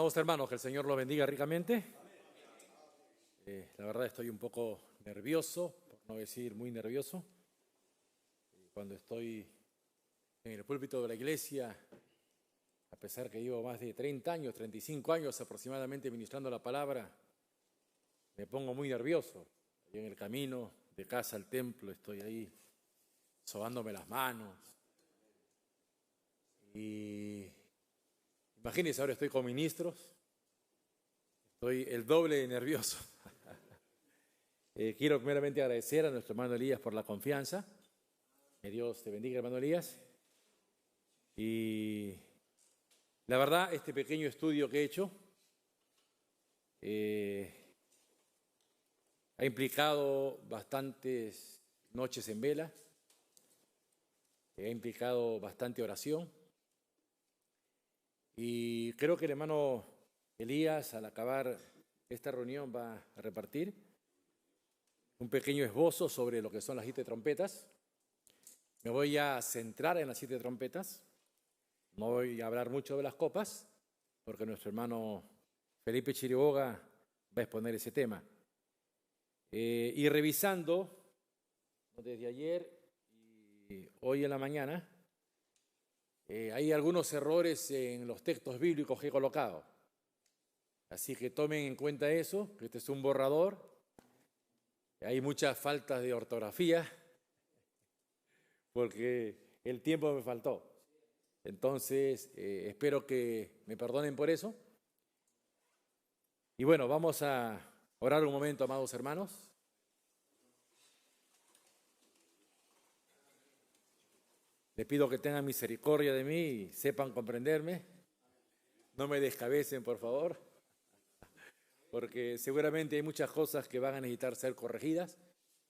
Amados hermanos, que el Señor los bendiga ricamente. La verdad estoy un poco nervioso, por no decir muy nervioso. Cuando estoy en el púlpito de la iglesia, a pesar que llevo más de 30 años, 35 años aproximadamente ministrando la palabra, me pongo muy nervioso. Y en el camino de casa al templo estoy ahí sobándome las manos. Y imagínense, ahora estoy con ministros, estoy el doble de nervioso. Quiero primeramente agradecer a nuestro hermano Elías por la confianza. Que Dios te bendiga, hermano Elías. Y la verdad, este pequeño estudio que he hecho ha implicado bastantes noches en vela, ha implicado bastante oración. Y creo que el hermano Elías, al acabar esta reunión, va a repartir un pequeño esbozo sobre lo que son las 7 trompetas. Me voy a centrar en las 7 trompetas. No voy a hablar mucho de las copas, porque nuestro hermano Felipe Chiriboga va a exponer ese tema. Y revisando desde ayer y hoy en la mañana, hay algunos errores en los textos bíblicos que he colocado. Así que tomen en cuenta eso, que este es un borrador. Hay muchas faltas de ortografía, porque el tiempo me faltó. Entonces, espero que me perdonen por eso. Y bueno, vamos a orar un momento, amados hermanos. Les pido que tengan misericordia de mí y sepan comprenderme. No me descabecen, por favor, porque seguramente hay muchas cosas que van a necesitar ser corregidas.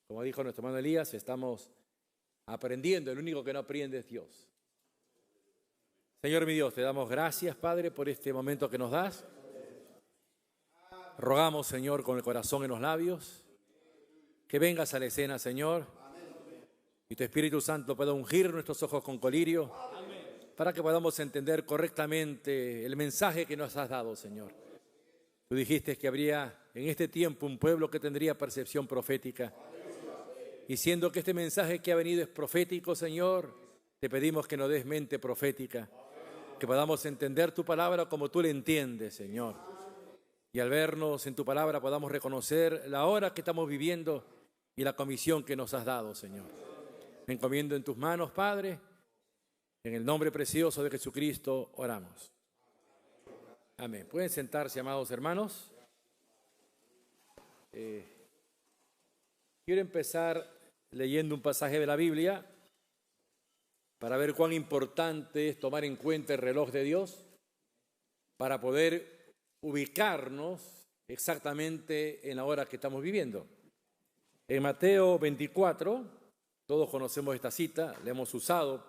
Como dijo nuestro hermano Elías, estamos aprendiendo. El único que no aprende es Dios. Señor mi Dios, te damos gracias, Padre, por este momento que nos das. Rogamos, Señor, con el corazón en los labios, que vengas a la escena, Señor, y tu Espíritu Santo pueda ungir nuestros ojos con colirio, para que podamos entender correctamente el mensaje que nos has dado, Señor. Tú dijiste que habría en este tiempo un pueblo que tendría percepción profética. Y siendo que este mensaje que ha venido es profético, Señor, te pedimos que nos des mente profética, que podamos entender tu palabra como tú la entiendes, Señor. Y al vernos en tu palabra podamos reconocer la hora que estamos viviendo y la comisión que nos has dado, Señor. Me encomiendo en tus manos, Padre, en el nombre precioso de Jesucristo oramos. Amén. Pueden sentarse, amados hermanos. Quiero empezar leyendo un pasaje de la Biblia para ver cuán importante es tomar en cuenta el reloj de Dios para poder ubicarnos exactamente en la hora que estamos viviendo. En Mateo 24, todos conocemos esta cita, la hemos usado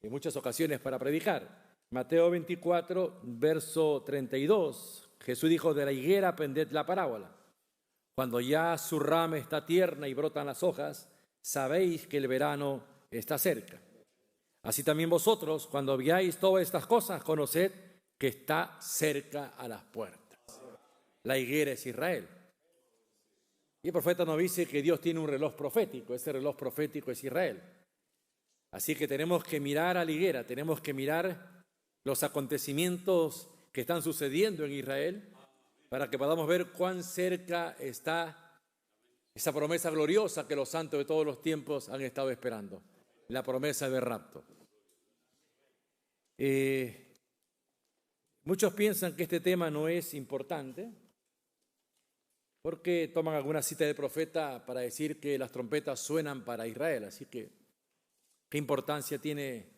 en muchas ocasiones para predicar. Mateo 24, verso 32, Jesús dijo: de la higuera aprended la parábola. Cuando ya su rama está tierna y brotan las hojas, sabéis que el verano está cerca. Así también vosotros, cuando veáis todas estas cosas, conoced que está cerca a las puertas. La higuera es Israel. Y el profeta nos dice que Dios tiene un reloj profético. Ese reloj profético es Israel. Así que tenemos que mirar a la higuera, tenemos que mirar los acontecimientos que están sucediendo en Israel para que podamos ver cuán cerca está esa promesa gloriosa que los santos de todos los tiempos han estado esperando, la promesa del rapto. Muchos piensan que este tema no es importante porque toman alguna cita del profeta para decir que las trompetas suenan para Israel. Así que, ¿qué importancia tiene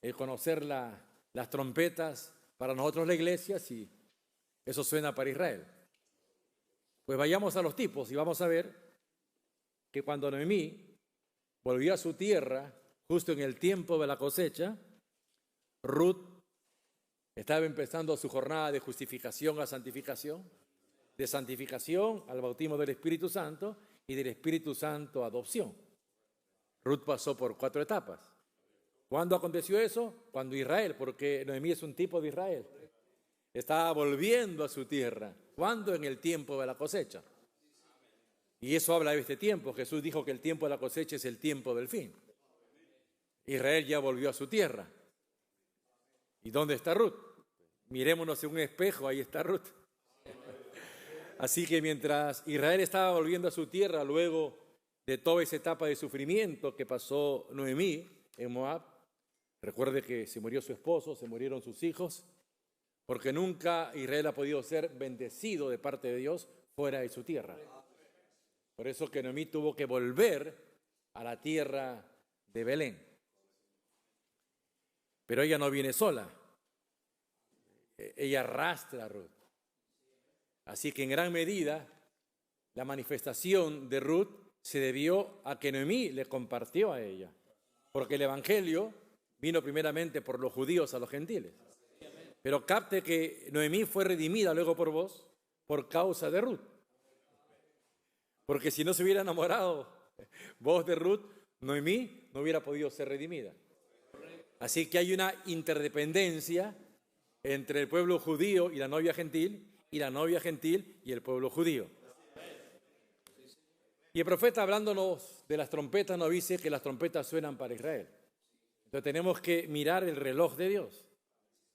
el conocer las trompetas para nosotros la iglesia si eso suena para Israel? Pues vayamos a los tipos y vamos a ver que cuando Noemí volvió a su tierra, justo en el tiempo de la cosecha, Ruth estaba empezando su jornada de justificación a santificación, de santificación al bautismo del Espíritu Santo y del Espíritu Santo a adopción. Ruth pasó por 4 etapas. ¿Cuándo aconteció eso? Cuando Israel, porque Noemí es un tipo de Israel. estaba volviendo a su tierra. ¿Cuándo? En el tiempo de la cosecha. Y eso habla de este tiempo. Jesús dijo que el tiempo de la cosecha es el tiempo del fin. Israel ya volvió a su tierra. ¿Y dónde está Ruth? Mirémonos en un espejo, ahí está Ruth. Así que mientras Israel estaba volviendo a su tierra, luego de toda esa etapa de sufrimiento que pasó Noemí en Moab, recuerde que se murió su esposo, se murieron sus hijos, porque nunca Israel ha podido ser bendecido de parte de Dios fuera de su tierra. Por eso que Noemí tuvo que volver a la tierra de Belén. Pero ella no viene sola, ella arrastra a Ruth. Así que en gran medida la manifestación de Ruth se debió a que Noemí le compartió a ella, porque el evangelio vino primeramente por los judíos a los gentiles. Pero capte que Noemí fue redimida luego por vos por causa de Ruth. Porque si no se hubiera enamorado vos de Ruth, Noemí no hubiera podido ser redimida. Así que hay una interdependencia entre el pueblo judío y la novia gentil y el pueblo judío. Y el profeta, hablándonos de las trompetas, nos dice que las trompetas suenan para Israel. Entonces tenemos que mirar el reloj de Dios.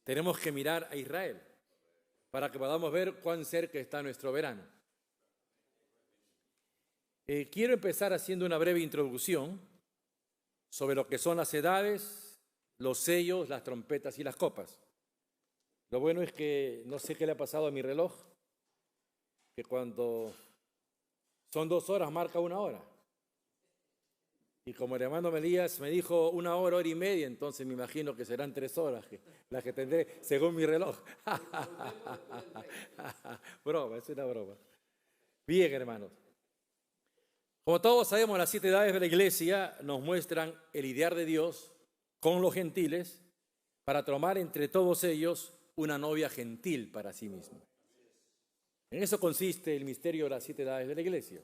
Tenemos que mirar a Israel para que podamos ver cuán cerca está nuestro verano. Quiero empezar haciendo una breve introducción sobre lo que son las edades, los sellos, las trompetas y las copas. Lo bueno es que no sé qué le ha pasado a mi reloj, que cuando son 2 horas marca 1 hora. Y como el hermano Melías me dijo 1 hora, 1 hora y media, entonces me imagino que serán 3 horas las que tendré según mi reloj. Broma, es una broma. Bien, hermanos. Como todos sabemos, las 7 edades de la iglesia nos muestran el ideal de Dios con los gentiles para tomar entre todos ellos una novia gentil para sí mismo. En eso consiste el misterio de las 7 edades de la iglesia.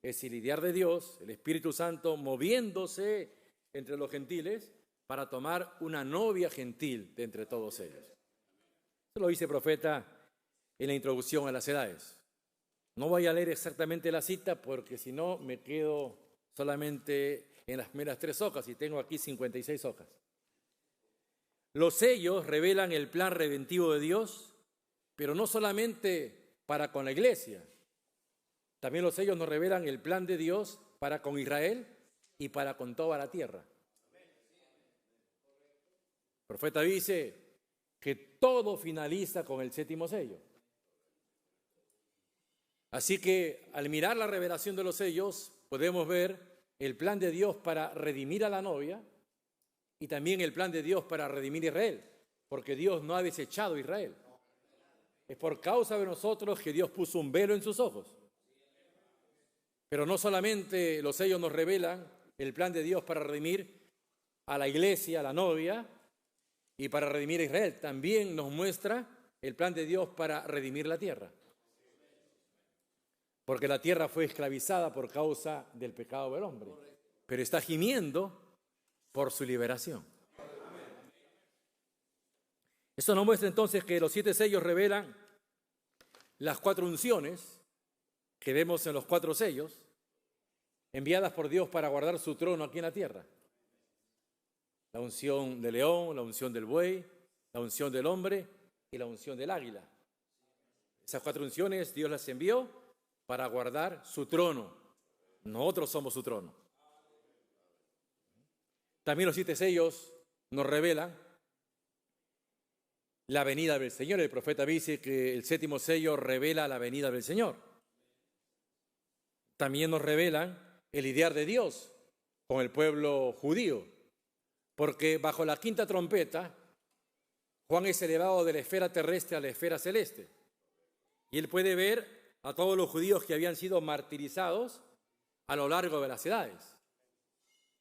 Es el ideal de Dios, el Espíritu Santo moviéndose entre los gentiles para tomar una novia gentil de entre todos ellos. Eso lo dice el profeta en la introducción a las edades. No voy a leer exactamente la cita porque si no me quedo solamente en las primeras 3 hojas y tengo aquí 56 hojas. Los sellos revelan el plan redentivo de Dios, pero no solamente para con la iglesia. También los sellos nos revelan el plan de Dios para con Israel y para con toda la tierra. El profeta dice que todo finaliza con el 7º sello. Así que al mirar la revelación de los sellos, podemos ver el plan de Dios para redimir a la novia y también el plan de Dios para redimir a Israel, porque Dios no ha desechado a Israel. Es por causa de nosotros que Dios puso un velo en sus ojos. Pero no solamente los sellos nos revelan el plan de Dios para redimir a la iglesia, a la novia, y para redimir a Israel, también nos muestra el plan de Dios para redimir la tierra. Porque la tierra fue esclavizada por causa del pecado del hombre, pero está gimiendo por su liberación. Esto nos muestra entonces que los 7 sellos revelan las 4 unciones que vemos en los 4 sellos, enviadas por Dios para guardar su trono aquí en la tierra. La unción del león, la unción del buey, la unción del hombre y la unción del águila. Esas 4 unciones Dios las envió para guardar su trono. Nosotros somos su trono. También los 7 sellos nos revelan la venida del Señor. El profeta dice que el 7º sello revela la venida del Señor. También nos revelan el ideal de Dios con el pueblo judío, porque bajo la 5ª trompeta, Juan es elevado de la esfera terrestre a la esfera celeste, y él puede ver a todos los judíos que habían sido martirizados a lo largo de las edades.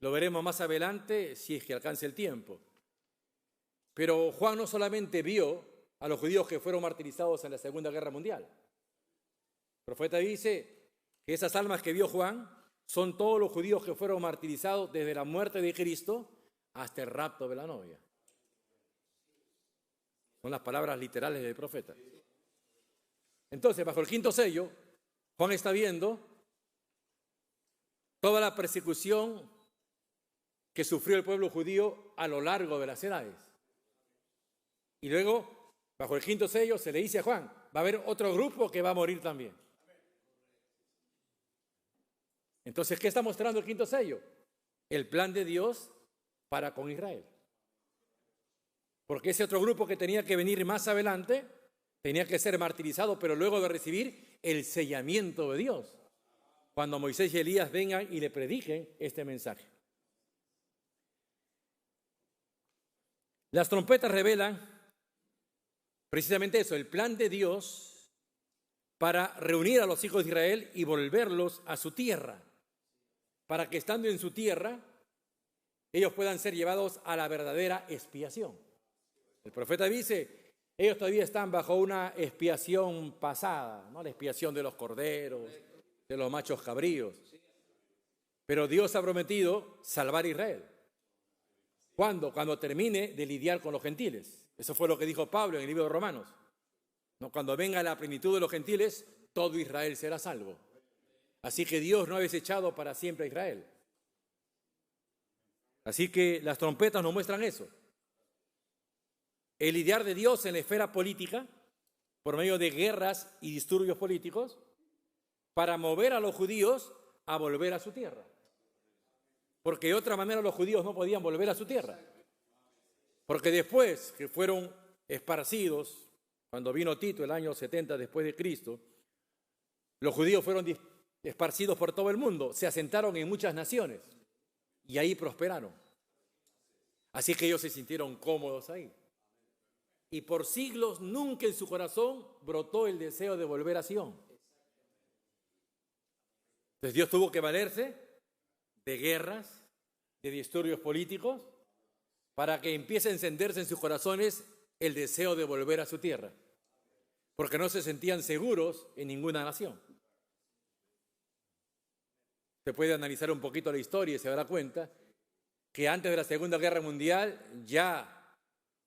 Lo veremos más adelante si es que alcance el tiempo. Pero Juan no solamente vio a los judíos que fueron martirizados en la Segunda Guerra Mundial. El profeta dice que esas almas que vio Juan son todos los judíos que fueron martirizados desde la muerte de Cristo hasta el rapto de la novia. Son las palabras literales del profeta. Entonces, bajo el quinto sello, Juan está viendo toda la persecución que sufrió el pueblo judío a lo largo de las edades. Y luego, bajo el quinto sello, se le dice a Juan, va a haber otro grupo que va a morir también. Entonces, ¿qué está mostrando el quinto sello? El plan de Dios para con Israel. Porque ese otro grupo que tenía que venir más adelante tenía que ser martirizado, pero luego de recibir el sellamiento de Dios, cuando Moisés y Elías vengan y le prediquen este mensaje. Las trompetas revelan precisamente eso, el plan de Dios para reunir a los hijos de Israel y volverlos a su tierra, para que estando en su tierra, ellos puedan ser llevados a la verdadera expiación. El profeta dice, ellos todavía están bajo una expiación pasada, ¿no? La expiación de los corderos, de los machos cabríos. Pero Dios ha prometido salvar a Israel. ¿Cuándo? Cuando termine de lidiar con los gentiles. Eso fue lo que dijo Pablo en el libro de Romanos. ¿No? Cuando venga la plenitud de los gentiles, todo Israel será salvo. Así que Dios no ha desechado para siempre a Israel. Así que las trompetas nos muestran eso. El lidiar de Dios en la esfera política, por medio de guerras y disturbios políticos, para mover a los judíos a volver a su tierra. Porque de otra manera los judíos no podían volver a su tierra. Porque después que fueron esparcidos, cuando vino Tito el año 70 después de Cristo, los judíos fueron esparcidos por todo el mundo, se asentaron en muchas naciones y ahí prosperaron. Así que ellos se sintieron cómodos ahí. Y por siglos nunca en su corazón brotó el deseo de volver a Sión. Entonces Dios tuvo que valerse de guerras, de disturbios políticos, para que empiece a encenderse en sus corazones el deseo de volver a su tierra, porque no se sentían seguros en ninguna nación. Se puede analizar un poquito la historia y se dará cuenta que antes de la Segunda Guerra Mundial ya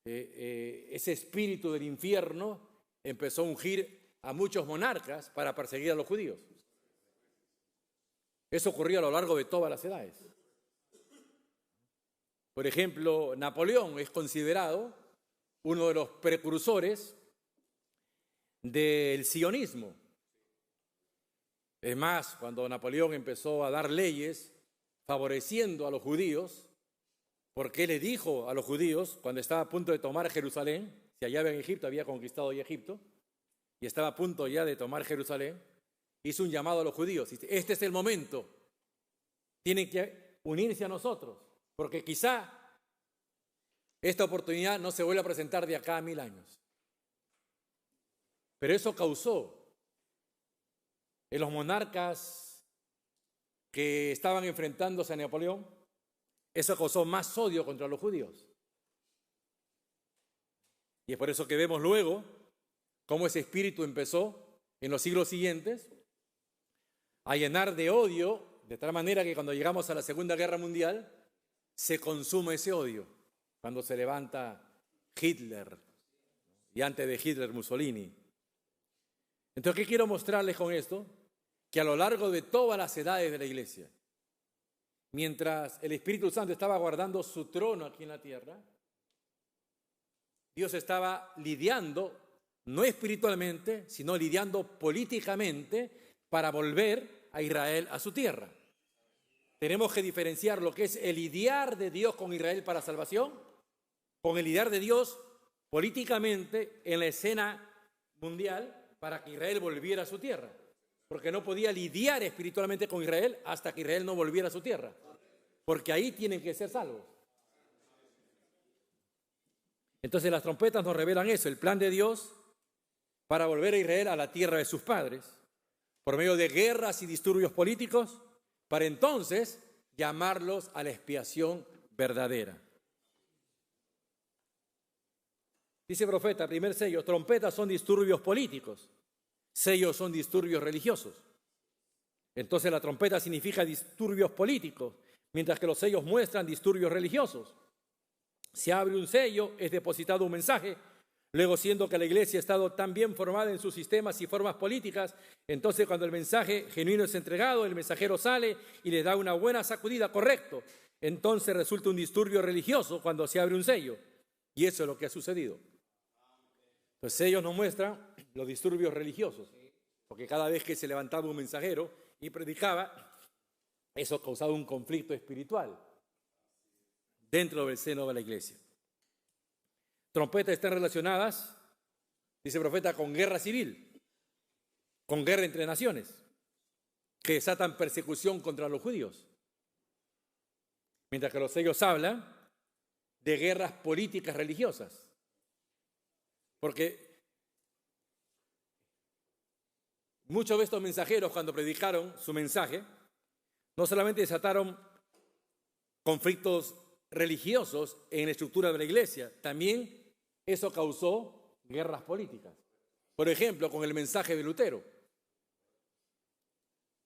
ese espíritu del infierno empezó a ungir a muchos monarcas para perseguir a los judíos. Eso ocurrió a lo largo de todas las edades. Por ejemplo, Napoleón es considerado uno de los precursores del sionismo. Es más, cuando Napoleón empezó a dar leyes favoreciendo a los judíos, porque le dijo a los judíos, cuando estaba a punto de tomar Jerusalén, se hallaba en Egipto, había conquistado ya Egipto, y estaba a punto ya de tomar Jerusalén, hizo un llamado a los judíos. Dice, este es el momento, tienen que unirse a nosotros, porque quizá esta oportunidad no se vuelva a presentar de acá a 1000 años. Pero eso causó en los monarcas que estaban enfrentándose a Napoleón, eso causó más odio contra los judíos. Y es por eso que vemos luego cómo ese espíritu empezó en los siglos siguientes a llenar de odio, de tal manera que cuando llegamos a la Segunda Guerra Mundial se consume ese odio, cuando se levanta Hitler y antes de Hitler Mussolini. Entonces, ¿qué quiero mostrarles con esto? Que a lo largo de todas las edades de la iglesia, mientras el Espíritu Santo estaba guardando su trono aquí en la tierra, Dios estaba lidiando, no espiritualmente, sino lidiando políticamente para volver a Israel a su tierra. Tenemos que diferenciar lo que es el lidiar de Dios con Israel para salvación, con el lidiar de Dios políticamente en la escena mundial para que Israel volviera a su tierra. Porque no podía lidiar espiritualmente con Israel hasta que Israel no volviera a su tierra. Porque ahí tienen que ser salvos. Entonces las trompetas nos revelan eso, el plan de Dios para volver a Israel a la tierra de sus padres, por medio de guerras y disturbios políticos, para entonces llamarlos a la expiación verdadera. Dice el profeta, primer sello, trompetas son disturbios políticos, sellos son disturbios religiosos. Entonces la trompeta significa disturbios políticos, mientras que los sellos muestran disturbios religiosos. Se abre un sello, es depositado un mensaje, Luego, siendo que la iglesia ha estado tan bien formada en sus sistemas y formas políticas, entonces cuando el mensaje genuino es entregado, el mensajero sale y le da una buena sacudida, correcto. Entonces resulta un disturbio religioso cuando se abre un sello. Y eso es lo que ha sucedido. Los sellos nos muestran los disturbios religiosos, porque cada vez que se levantaba un mensajero y predicaba, eso causaba un conflicto espiritual dentro del seno de la iglesia. Trompetas están relacionadas, dice el profeta, con guerra civil, con guerra entre naciones, que desatan persecución contra los judíos. Mientras que los sellos hablan de guerras políticas religiosas. Porque muchos de estos mensajeros, cuando predicaron su mensaje, no solamente desataron conflictos religiosos en la estructura de la iglesia, también eso causó guerras políticas. Por ejemplo, con el mensaje de Lutero.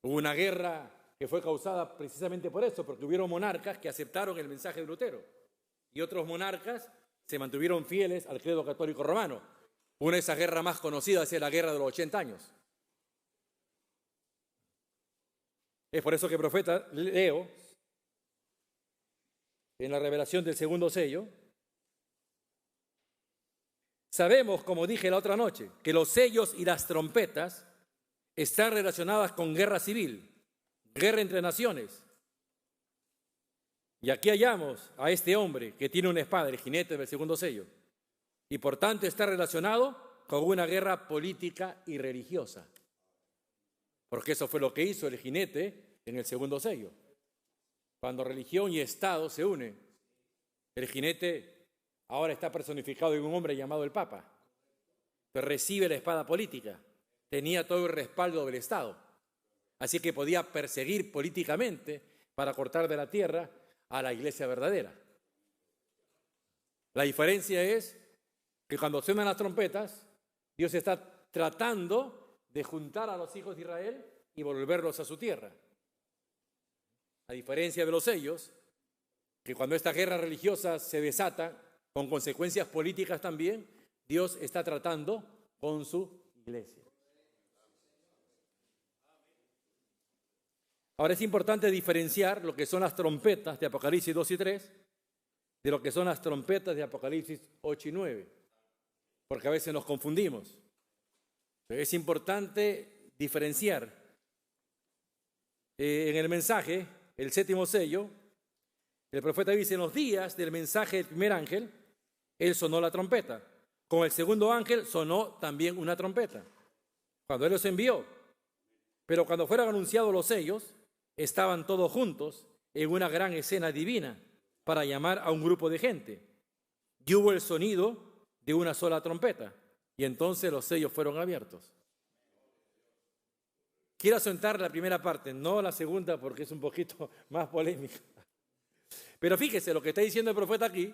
Hubo una guerra que fue causada precisamente por eso, porque hubieron monarcas que aceptaron el mensaje de Lutero y otros monarcas se mantuvieron fieles al credo católico romano. Una de esas guerras más conocidas es la guerra de los 80 años. Es por eso que el profeta Leo, en la revelación del segundo sello, sabemos, como dije la otra noche, que los sellos y las trompetas están relacionadas con guerra civil, guerra entre naciones. Y aquí hallamos a este hombre que tiene una espada, el jinete del segundo sello, y por tanto está relacionado con una guerra política y religiosa. Porque eso fue lo que hizo el jinete en el segundo sello. Cuando religión y Estado se unen, el jinete ahora está personificado en un hombre llamado el Papa. Pero recibe la espada política, tenía todo el respaldo del Estado. Así que podía perseguir políticamente para cortar de la tierra a la iglesia verdadera. La diferencia es que cuando suenan las trompetas, Dios está tratando de juntar a los hijos de Israel y volverlos a su tierra. A diferencia de los sellos, que cuando esta guerra religiosa se desata, con consecuencias políticas también, Dios está tratando con su iglesia. Ahora es importante diferenciar lo que son las trompetas de Apocalipsis 2 y 3 de lo que son las trompetas de Apocalipsis 8 y 9, porque a veces nos confundimos. Es importante diferenciar. En el mensaje, el séptimo sello, el profeta dice: en los días del mensaje del primer ángel, él sonó la trompeta. Con el segundo ángel sonó también una trompeta, cuando él los envió. Pero cuando fueron anunciados los sellos, estaban todos juntos en una gran escena divina para llamar a un grupo de gente. Y hubo el sonido de una sola trompeta, y entonces los sellos fueron abiertos. Quiero asentar la primera parte, no la segunda porque es un poquito más polémica. Pero fíjese, lo que está diciendo el profeta aquí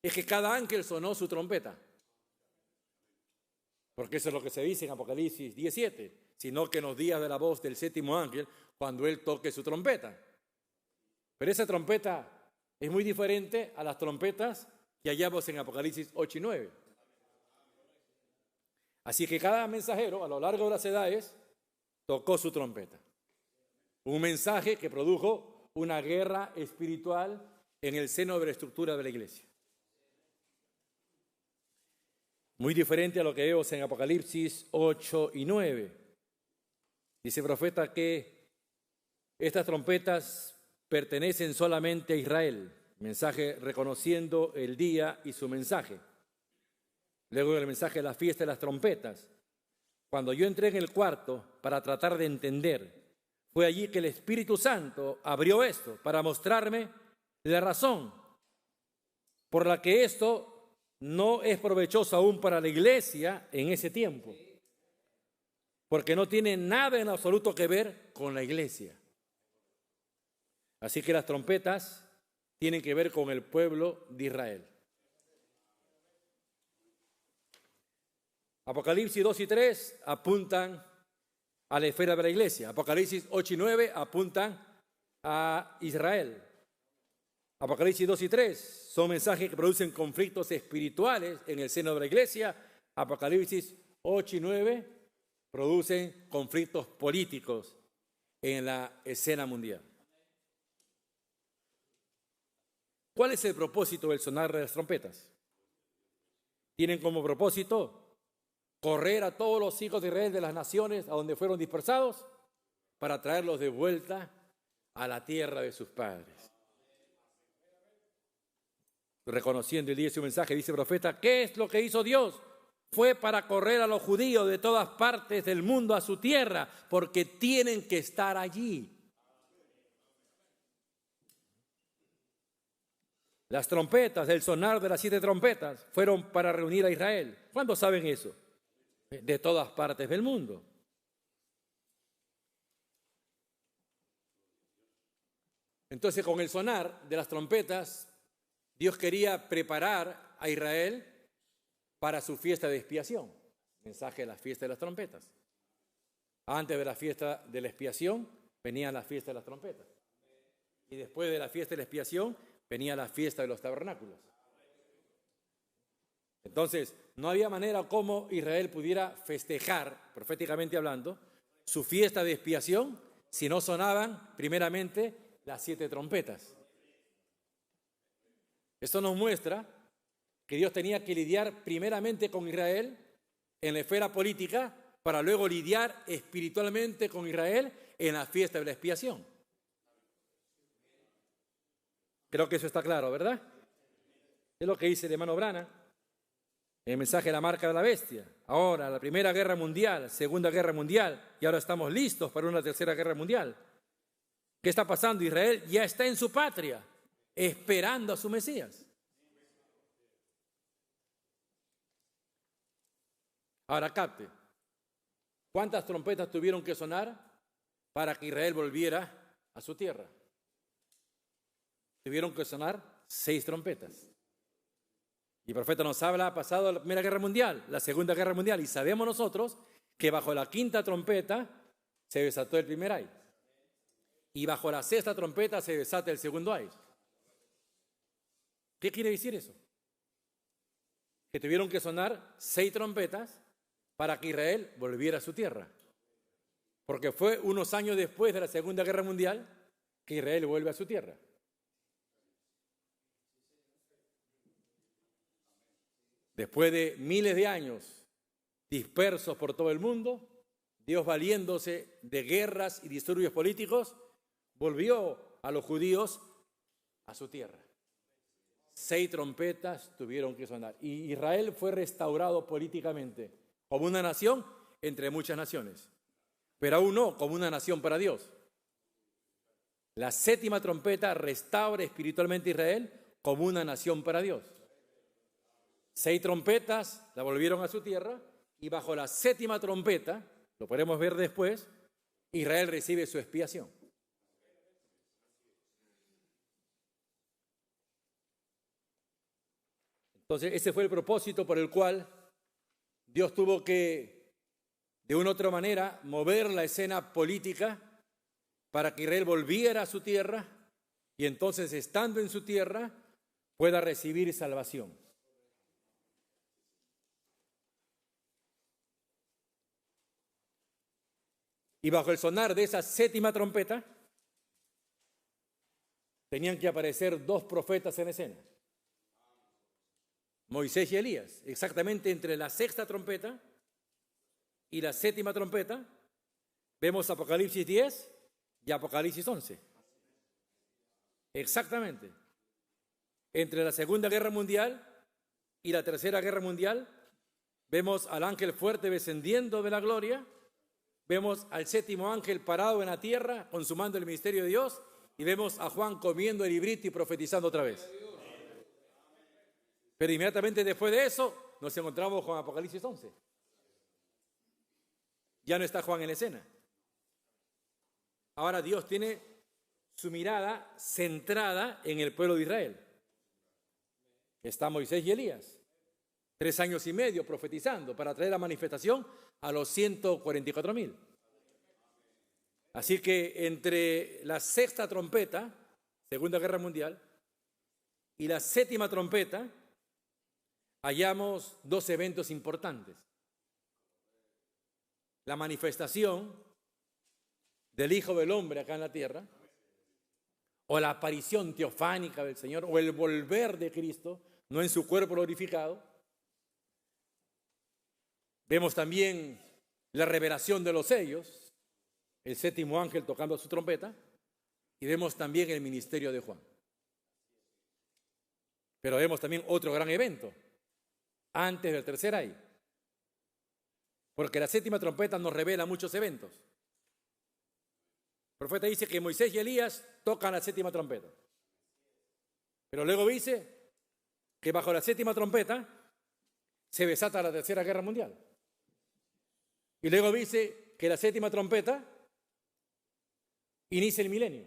es que cada ángel sonó su trompeta. Porque eso es lo que se dice en Apocalipsis 17, sino que en los días de la voz del séptimo ángel, cuando él toque su trompeta. Pero esa trompeta es muy diferente a las trompetas que hallamos en Apocalipsis 8 y 9. Así que cada mensajero a lo largo de las edades tocó su trompeta. Un mensaje que produjo una guerra espiritual en el seno de la estructura de la iglesia. Muy diferente a lo que vemos en Apocalipsis 8 y 9. Dice el profeta que estas trompetas pertenecen solamente a Israel. Mensaje reconociendo el día y su mensaje. Luego el mensaje de la fiesta de las trompetas. Cuando yo entré en el cuarto para tratar de entender, fue allí que el Espíritu Santo abrió esto para mostrarme la razón por la que esto no es provechoso aún para la iglesia en ese tiempo, porque no tiene nada en absoluto que ver con la iglesia. Así que las trompetas tienen que ver con el pueblo de Israel. Apocalipsis 2 y 3 apuntan a la esfera de la iglesia. Apocalipsis 8 y 9 apuntan a Israel. Apocalipsis 2 y 3 son mensajes que producen conflictos espirituales en el seno de la iglesia. Apocalipsis 8 y 9 producen conflictos políticos en la escena mundial. ¿Cuál es el propósito del sonar de las trompetas? Tienen como propósito correr a todos los hijos de Israel de las naciones a donde fueron dispersados para traerlos de vuelta a la tierra de sus padres. Reconociendo el día de su mensaje, dice el profeta, ¿qué es lo que hizo Dios? Fue para correr a los judíos de todas partes del mundo a su tierra, porque tienen que estar allí. Las trompetas, el sonar de las 7 trompetas, fueron para reunir a Israel. ¿Cuándo saben eso? De todas partes del mundo. Entonces, con el sonar de las trompetas, Dios quería preparar a Israel para su fiesta de expiación. Mensaje de la fiesta de las trompetas. Antes de la fiesta de la expiación, venía la fiesta de las trompetas. Y después de la fiesta de la expiación, venía la fiesta de los tabernáculos. Entonces, no había manera como Israel pudiera festejar, proféticamente hablando, su fiesta de expiación si no sonaban primeramente las 7 trompetas. Esto nos muestra que Dios tenía que lidiar primeramente con Israel en la esfera política para luego lidiar espiritualmente con Israel en la fiesta de la expiación. Creo que eso está claro, ¿verdad? Es lo que dice el hermano Branham en el mensaje de la marca de la bestia. Ahora, la Primera Guerra Mundial, Segunda Guerra Mundial, y ahora estamos listos para una Tercera Guerra Mundial. ¿Qué está pasando? Israel ya está en su patria, esperando a su Mesías. Ahora capte, ¿cuántas trompetas tuvieron que sonar para que Israel volviera a su tierra? Tuvieron que sonar 6 trompetas. Y el profeta nos habla, ha pasado la Primera Guerra Mundial, la Segunda Guerra Mundial, y sabemos nosotros que bajo la 5ª trompeta se desató el primer ay. Y bajo la 6ª trompeta se desata el segundo ay. ¿Qué quiere decir eso? Que tuvieron que sonar 6 trompetas para que Israel volviera a su tierra. Porque fue unos años después de la Segunda Guerra Mundial que Israel vuelve a su tierra. Después de miles de años dispersos por todo el mundo, Dios, valiéndose de guerras y disturbios políticos, volvió a los judíos a su tierra. 6 trompetas tuvieron que sonar. Y Israel fue restaurado políticamente como una nación entre muchas naciones, pero aún no como una nación para Dios. La 7ª trompeta restaura espiritualmente a Israel como una nación para Dios. 6 trompetas la volvieron a su tierra y bajo la 7ª trompeta, lo podremos ver después, Israel recibe su expiación. Entonces, ese fue el propósito por el cual Dios tuvo que, de una u otra manera, mover la escena política para que Israel volviera a su tierra y entonces, estando en su tierra, pueda recibir salvación. Y bajo el sonar de esa 7ª trompeta, tenían que aparecer 2 profetas en escena. Moisés y Elías, exactamente entre la 6ª trompeta y la 7ª trompeta, vemos Apocalipsis 10 y Apocalipsis 11. Exactamente. Entre la Segunda Guerra Mundial y la Tercera Guerra Mundial, vemos al ángel fuerte descendiendo de la gloria, vemos al 7º ángel parado en la tierra, consumando el ministerio de Dios, y vemos a Juan comiendo el librito y profetizando otra vez. Pero inmediatamente después de eso, nos encontramos con Apocalipsis 11. Ya no está Juan en la escena. Ahora Dios tiene su mirada centrada en el pueblo de Israel. Está Moisés y Elías, 3 años y medio profetizando para traer la manifestación a los 144,000. Así que entre la 6ª trompeta, Segunda Guerra Mundial, y la séptima trompeta, hallamos dos eventos importantes. La manifestación del Hijo del Hombre acá en la tierra, o la aparición teofánica del Señor, o el volver de Cristo, no en su cuerpo glorificado. Vemos también la revelación de los sellos, el séptimo ángel tocando su trompeta, y vemos también el ministerio de Juan. Pero vemos también otro gran evento, antes del tercer ay, porque la séptima trompeta nos revela muchos eventos. El profeta dice que Moisés y Elías tocan la séptima trompeta, pero luego dice que bajo la séptima trompeta se desata la tercera guerra mundial. Y luego dice que la séptima trompeta inicia el milenio.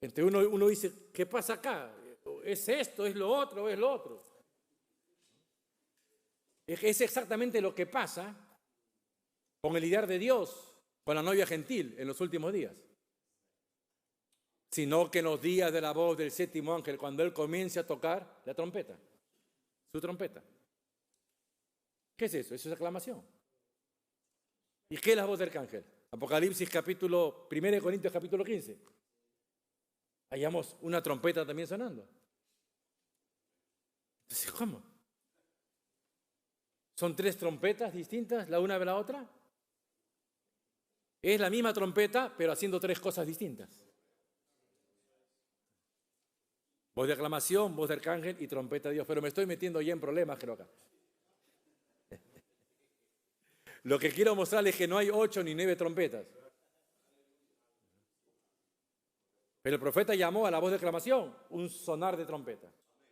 Entonces uno dice, ¿qué pasa acá? ¿Es esto? ¿Es lo otro? ¿Es lo otro? Es exactamente lo que pasa con el lidiar de Dios con la novia gentil en los últimos días. Sino que en los días de la voz del séptimo ángel, cuando él comience a tocar la trompeta, su trompeta. ¿Qué es eso? Eso es aclamación. ¿Y qué es la voz del arcángel? Apocalipsis capítulo 1 Corintios capítulo 15. Hallamos una trompeta también sonando. Entonces, ¿cómo? ¿Son tres trompetas distintas la una de la otra? Es la misma trompeta, pero haciendo tres cosas distintas. Voz de aclamación, voz de arcángel y trompeta de Dios. Pero me estoy metiendo ya en problemas, creo acá. Lo que quiero mostrarles es que no hay 8 ni 9 trompetas. Pero el profeta llamó a la voz de aclamación un sonar de trompeta.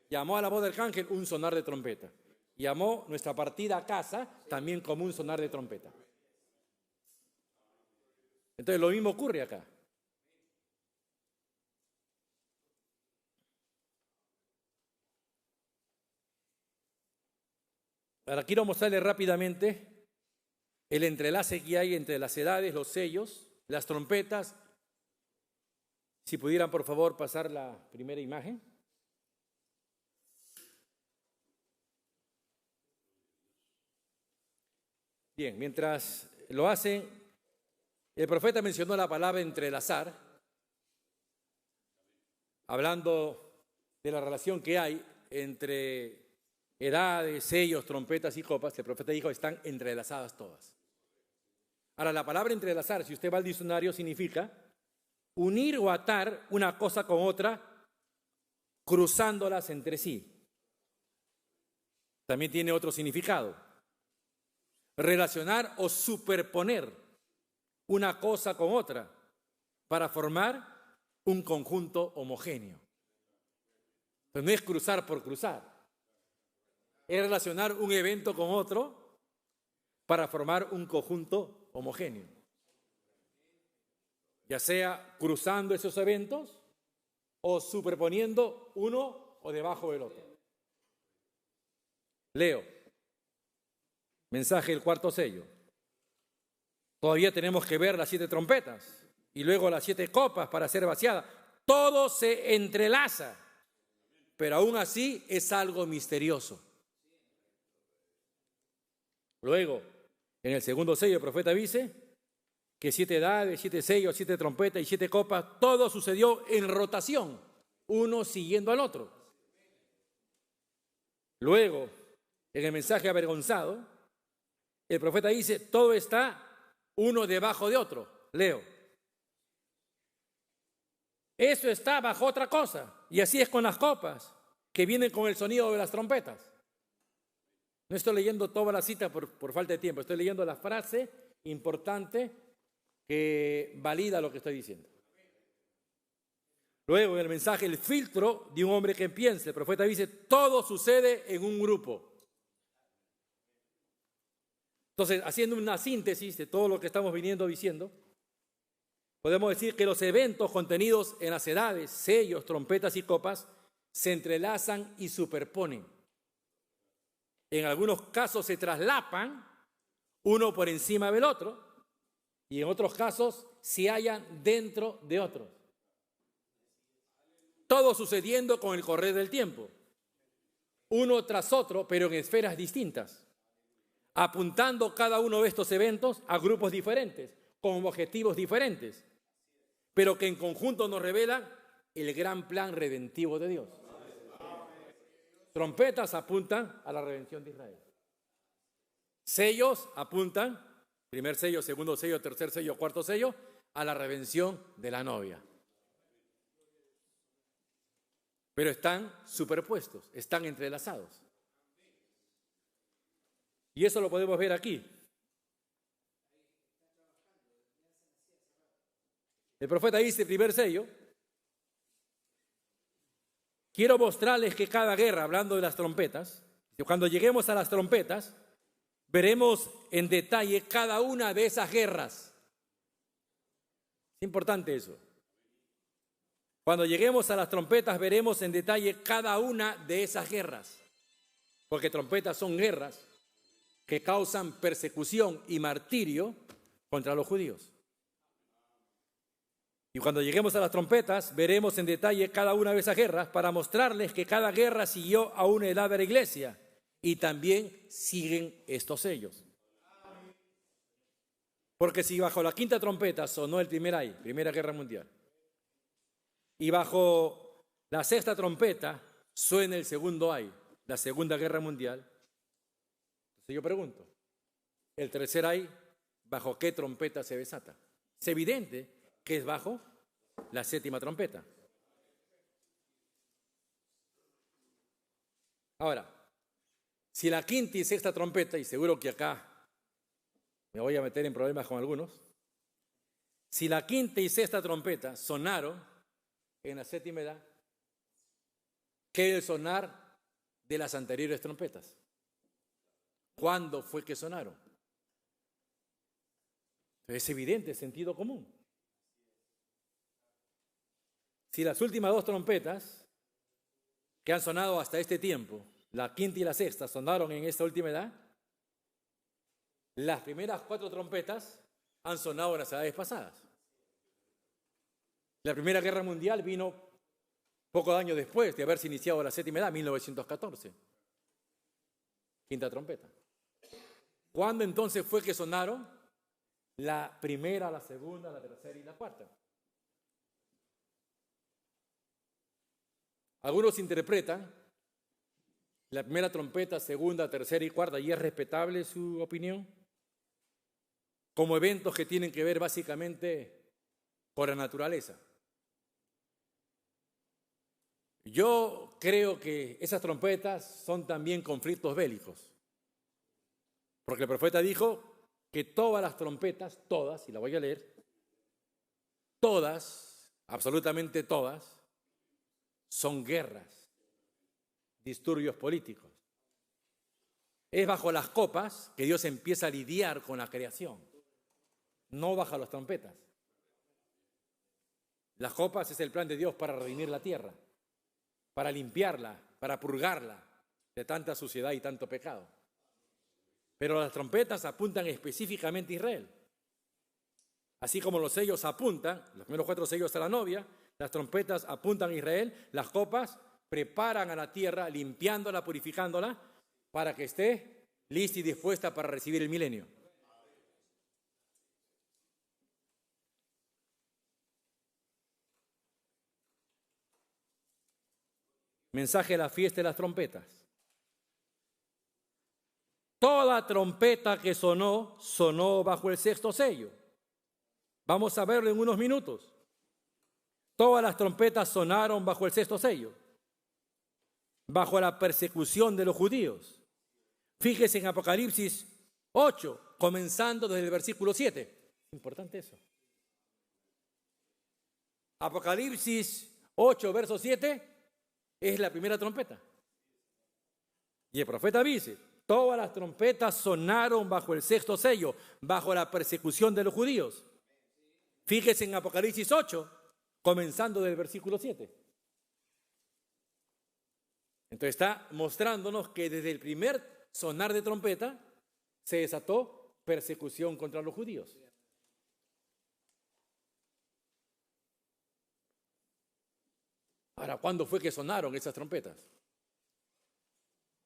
Llamó a la voz del arcángel un sonar de trompeta. Llamó nuestra partida a casa también como un sonar de trompeta. Entonces lo mismo ocurre acá. Ahora quiero mostrarles rápidamente el entrelace que hay entre las edades, los sellos, las trompetas. Si pudieran, por favor, pasar la primera imagen. Bien, mientras lo hacen, el profeta mencionó la palabra entrelazar, hablando de la relación que hay entre edades, sellos, trompetas y copas. El profeta dijo, están entrelazadas todas. Ahora, la palabra entrelazar, si usted va al diccionario, significa unir o atar una cosa con otra, cruzándolas entre sí. También tiene otro significado. Relacionar o superponer una cosa con otra para formar un conjunto homogéneo. Pero no es cruzar por cruzar. Es relacionar un evento con otro para formar un conjunto homogéneo. Ya sea cruzando esos eventos o superponiendo uno o debajo del otro. Leo. Mensaje del cuarto sello. Todavía tenemos que ver las 7 trompetas y luego las 7 copas para ser vaciadas. Todo se entrelaza, pero aún así es algo misterioso. Luego, en el segundo sello, el profeta dice que 7 edades, 7 sellos, 7 trompetas y 7 copas, todo sucedió en rotación, uno siguiendo al otro. Luego, en el mensaje avergonzado, el profeta dice, todo está uno debajo de otro. Leo. Eso está bajo otra cosa. Y así es con las copas, que vienen con el sonido de las trompetas. No estoy leyendo toda la cita por falta de tiempo. Estoy leyendo la frase importante que valida lo que estoy diciendo. Luego, en el mensaje, el filtro de un hombre que piensa. El profeta dice, todo sucede en un grupo. Entonces, haciendo una síntesis de todo lo que estamos viniendo diciendo, podemos decir que los eventos contenidos en las edades, sellos, trompetas y copas se entrelazan y superponen. En algunos casos se traslapan uno por encima del otro y en otros casos se hallan dentro de otros. todo sucediendo con el correr del tiempo, uno tras otro, pero en esferas distintas, apuntando cada uno de estos eventos a grupos diferentes, con objetivos diferentes, pero que en conjunto nos revelan el gran plan redentivo de Dios. Trompetas apuntan a la redención de Israel. Sellos apuntan, primer sello, segundo sello, tercer sello, cuarto sello, a la redención de la novia. Pero están superpuestos, están entrelazados. Y eso lo podemos ver aquí. El profeta dice, primer sello, quiero mostrarles que cada guerra, hablando de las trompetas, cuando lleguemos a las trompetas, veremos en detalle cada una de esas guerras. Es importante eso. Cuando lleguemos a las trompetas, veremos en detalle cada una de esas guerras. Porque trompetas son guerras que causan persecución y martirio contra los judíos. Y cuando lleguemos a las trompetas, veremos en detalle cada una de esas guerras para mostrarles que cada guerra siguió a una edad de la iglesia y también siguen estos sellos. Porque si bajo la quinta trompeta sonó el primer ay, Primera Guerra Mundial, y bajo la sexta trompeta suena el segundo ay, la Segunda Guerra Mundial, entonces yo pregunto, ¿el tercer ay bajo qué trompeta se desata? Es evidente que es bajo la séptima trompeta. Ahora, si la quinta y sexta trompeta, y seguro que acá me voy a meter en problemas con algunos, si la quinta y sexta trompeta sonaron en la séptima edad, ¿qué es el sonar de las anteriores trompetas? ¿Cuándo fue que sonaron? Es evidente, es sentido común. Si las últimas dos trompetas que han sonado hasta este tiempo, la quinta y la sexta, sonaron en esta última edad, las primeras cuatro trompetas han sonado en las edades pasadas. La Primera Guerra Mundial vino pocos años después de haberse iniciado la séptima edad, 1914. Quinta trompeta. ¿Cuándo entonces fue que sonaron la primera, la segunda, la tercera y la cuarta? Algunos interpretan la primera trompeta, segunda, tercera y cuarta, y es respetable su opinión, como eventos que tienen que ver básicamente con la naturaleza. Yo creo que esas trompetas son también conflictos bélicos, porque el profeta dijo que todas las trompetas, todas, y la voy a leer, todas, absolutamente todas, son guerras, disturbios políticos. Es bajo las copas que Dios empieza a lidiar con la creación, no bajo las trompetas. Las copas es el plan de Dios para redimir la tierra, para limpiarla, para purgarla de tanta suciedad y tanto pecado. Pero las trompetas apuntan específicamente a Israel. Así como los sellos apuntan, los primeros cuatro sellos a la novia, las trompetas apuntan a Israel, las copas preparan a la tierra, limpiándola, purificándola, para que esté lista y dispuesta para recibir el milenio. Mensaje de la fiesta de las trompetas. Toda trompeta que sonó, sonó bajo el sexto sello. Vamos a verlo en unos minutos. Todas las trompetas sonaron bajo el sexto sello, bajo la persecución de los judíos. Fíjese en Apocalipsis 8, comenzando desde el versículo 7. Importante eso. Apocalipsis 8, verso 7, es la primera trompeta. Y el profeta dice, todas las trompetas sonaron bajo el sexto sello, bajo la persecución de los judíos. Fíjese en Apocalipsis 8, comenzando del versículo 7. Entonces está mostrándonos que desde el primer sonar de trompeta se desató persecución contra los judíos. Ahora, ¿cuándo fue que sonaron esas trompetas?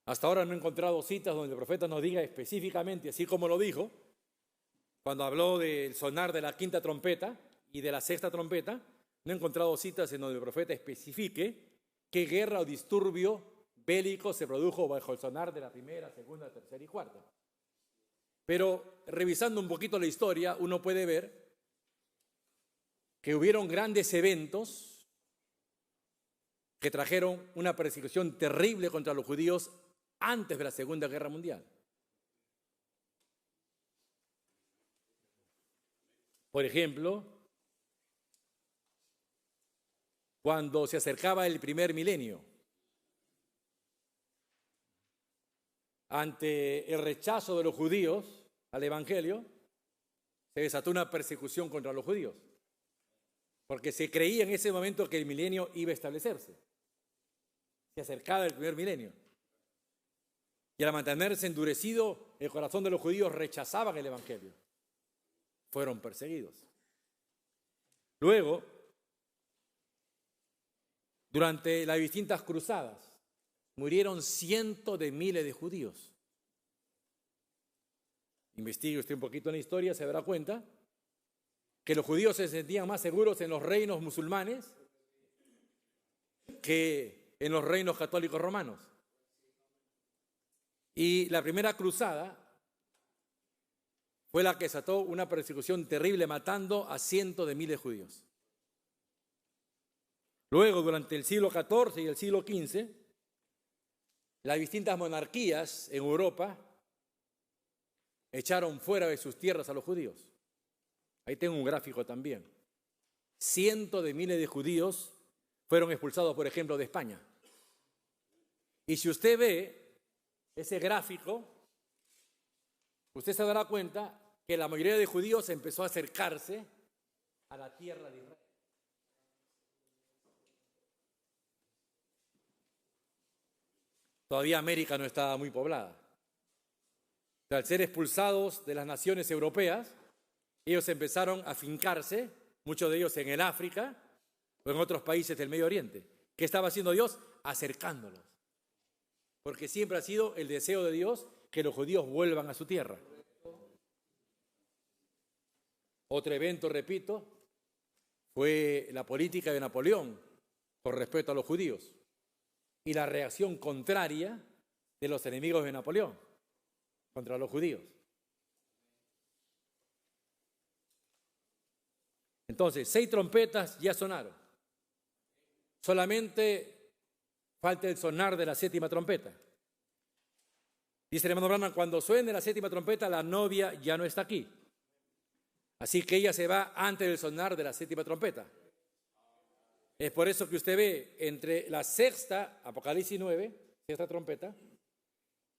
Hasta ahora no he encontrado citas donde el profeta nos diga específicamente, así como lo dijo, cuando habló del sonar de la quinta trompeta y de la sexta trompeta, no he encontrado citas en donde el profeta especifique qué guerra o disturbio bélico se produjo bajo el sonar de la primera, segunda, tercera y cuarta. Pero revisando un poquito la historia, uno puede ver que hubieron grandes eventos que trajeron una persecución terrible contra los judíos antes de la Segunda Guerra Mundial. Por ejemplo, cuando se acercaba el primer milenio, ante el rechazo de los judíos al Evangelio, se desató una persecución contra los judíos, porque se creía en ese momento que el milenio iba a establecerse. Se acercaba el primer milenio. Y al mantenerse endurecido, el corazón de los judíos rechazaban el Evangelio. Fueron perseguidos. Luego, durante las distintas cruzadas, murieron cientos de miles de judíos. Investigue usted un poquito en la historia, se dará cuenta que los judíos se sentían más seguros en los reinos musulmanes que en los reinos católicos romanos. Y la primera cruzada fue la que desató una persecución terrible, matando a cientos de miles de judíos. Luego, durante el siglo XIV y el siglo XV, las distintas monarquías en Europa echaron fuera de sus tierras a los judíos. Ahí tengo un gráfico también. Cientos de miles de judíos fueron expulsados, por ejemplo, de España. Y si usted ve ese gráfico, usted se dará cuenta que la mayoría de judíos empezó a acercarse a la tierra de Israel. Todavía América no estaba muy poblada. O sea, al ser expulsados de las naciones europeas, ellos empezaron a fincarse, muchos de ellos en el África o en otros países del Medio Oriente. ¿Qué estaba haciendo Dios? Acercándolos. Porque siempre ha sido el deseo de Dios que los judíos vuelvan a su tierra. Otro evento, repito, fue la política de Napoleón con respecto a los judíos y la reacción contraria de los enemigos de Napoleón contra los judíos. Entonces, 6 trompetas ya sonaron. Solamente falta el sonar de la 7ª trompeta. Dice el hermano Branham, cuando suene la 7ª trompeta, la novia ya no está aquí. Así que ella se va antes del sonar de la 7ª trompeta. Es por eso que usted ve entre la 6ª, Apocalipsis 9, 6ª trompeta,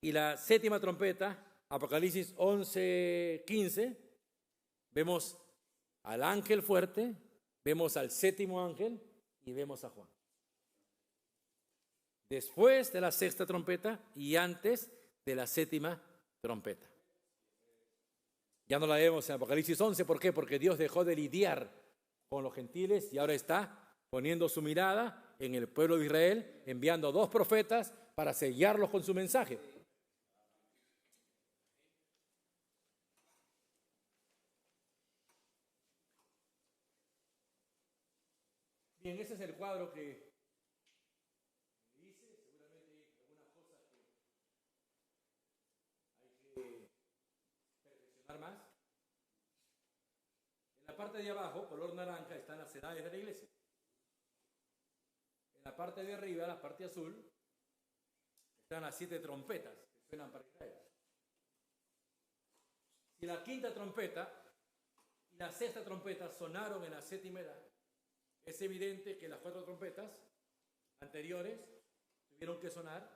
y la 7ª trompeta, Apocalipsis 11, 15, vemos al ángel fuerte, vemos al 7º ángel y vemos a Juan. Después de la 6ª trompeta y antes de la 7ª trompeta. Ya no la vemos en Apocalipsis 11, ¿por qué? Porque Dios dejó de lidiar con los gentiles y ahora está poniendo su mirada en el pueblo de Israel, enviando 2 profetas para sellarlos con su mensaje. Bien, ese es el cuadro que dice, seguramente hay algunas cosas que hay que perfeccionar más. En la parte de abajo, color naranja, están las edades de la iglesia. En la parte de arriba, la parte azul, están las 7 trompetas que suenan para Israel. Si la 5ª trompeta y la 6ª trompeta sonaron en la 7ª edad, es evidente que las 4 trompetas anteriores tuvieron que sonar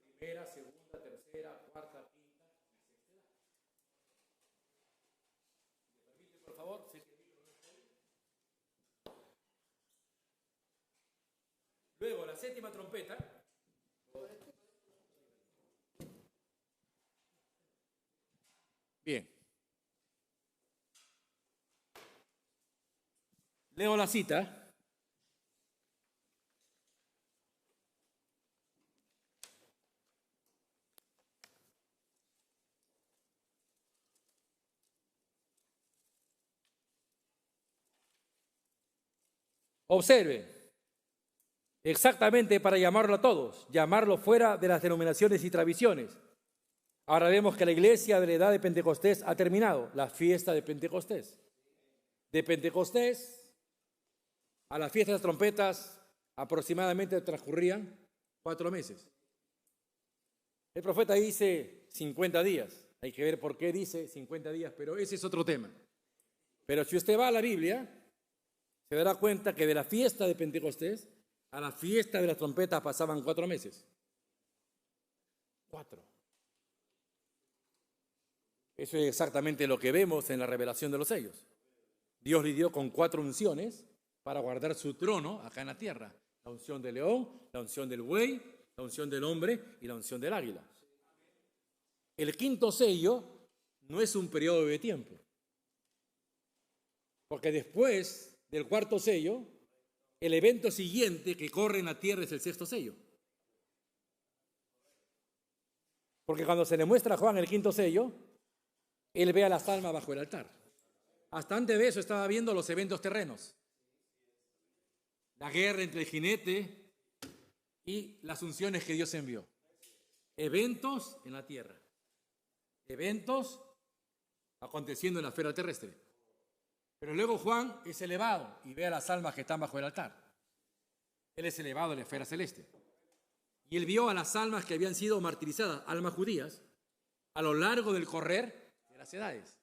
primera, segunda, tercera, cuarta, quinta y 6ª edad. ¿Me permite, por favor? Sí. Luego, la 7ª trompeta. Bien. Leo la cita. Observe, exactamente para llamarlo a todos, llamarlo fuera de las denominaciones y tradiciones. Ahora vemos que la iglesia de la edad de Pentecostés ha terminado, la fiesta de Pentecostés. De Pentecostés a la fiesta de las trompetas aproximadamente transcurrían 4 meses. El profeta dice 50 días. Hay que ver por qué dice 50 días, pero ese es otro tema. Pero si usted va a la Biblia, se dará cuenta que de la fiesta de Pentecostés a la fiesta de las trompetas pasaban 4 meses. 4. Eso es exactamente lo que vemos en la revelación de los sellos. Dios le dio con 4 unciones para guardar su trono acá en la tierra. La unción del león, la unción del buey, la unción del hombre y la unción del águila. El 5.º sello no es un periodo de tiempo. Porque después del 4.º sello, el evento siguiente que corre en la tierra es el 6.º sello. Porque cuando se le muestra a Juan el 5.º sello, él ve a las almas bajo el altar. Hasta antes de eso estaba viendo los eventos terrenos. La guerra entre el jinete y las unciones que Dios envió. Eventos en la tierra. Eventos aconteciendo en la esfera terrestre. Pero luego Juan es elevado y ve a las almas que están bajo el altar. Él es elevado en la esfera celeste. Y él vio a las almas que habían sido martirizadas, almas judías, a lo largo del correr de las edades.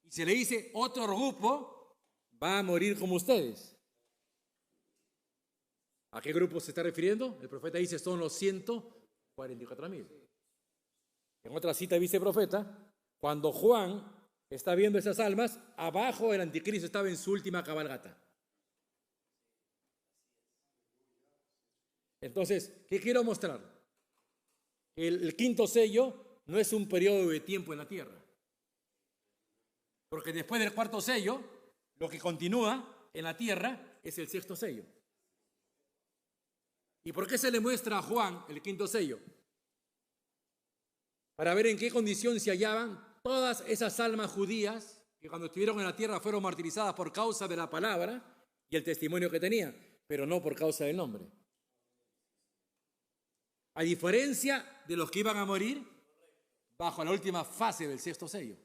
Y se le dice, otro grupo va a morir como ustedes. ¿A qué grupo se está refiriendo? El profeta dice, son los 144.000. En otra cita dice el profeta, cuando Juan está viendo esas almas, abajo el anticristo estaba en su última cabalgata. Entonces, ¿qué quiero mostrar? El 5.º sello no es un periodo de tiempo en la tierra. Porque después del 4.º sello, lo que continúa en la tierra es el 6.º sello. ¿Y por qué se le muestra a Juan el 5.º sello? Para ver en qué condición se hallaban todas esas almas judías que cuando estuvieron en la tierra fueron martirizadas por causa de la palabra y el testimonio que tenían, pero no por causa del nombre. A diferencia de los que iban a morir bajo la última fase del 6.º sello.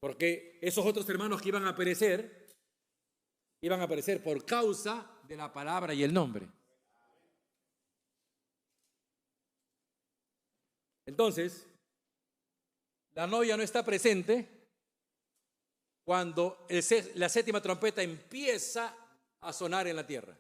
Porque esos otros hermanos que iban a perecer por causa de la palabra y el nombre. Entonces, la novia no está presente cuando la 7ª trompeta empieza a sonar en la tierra.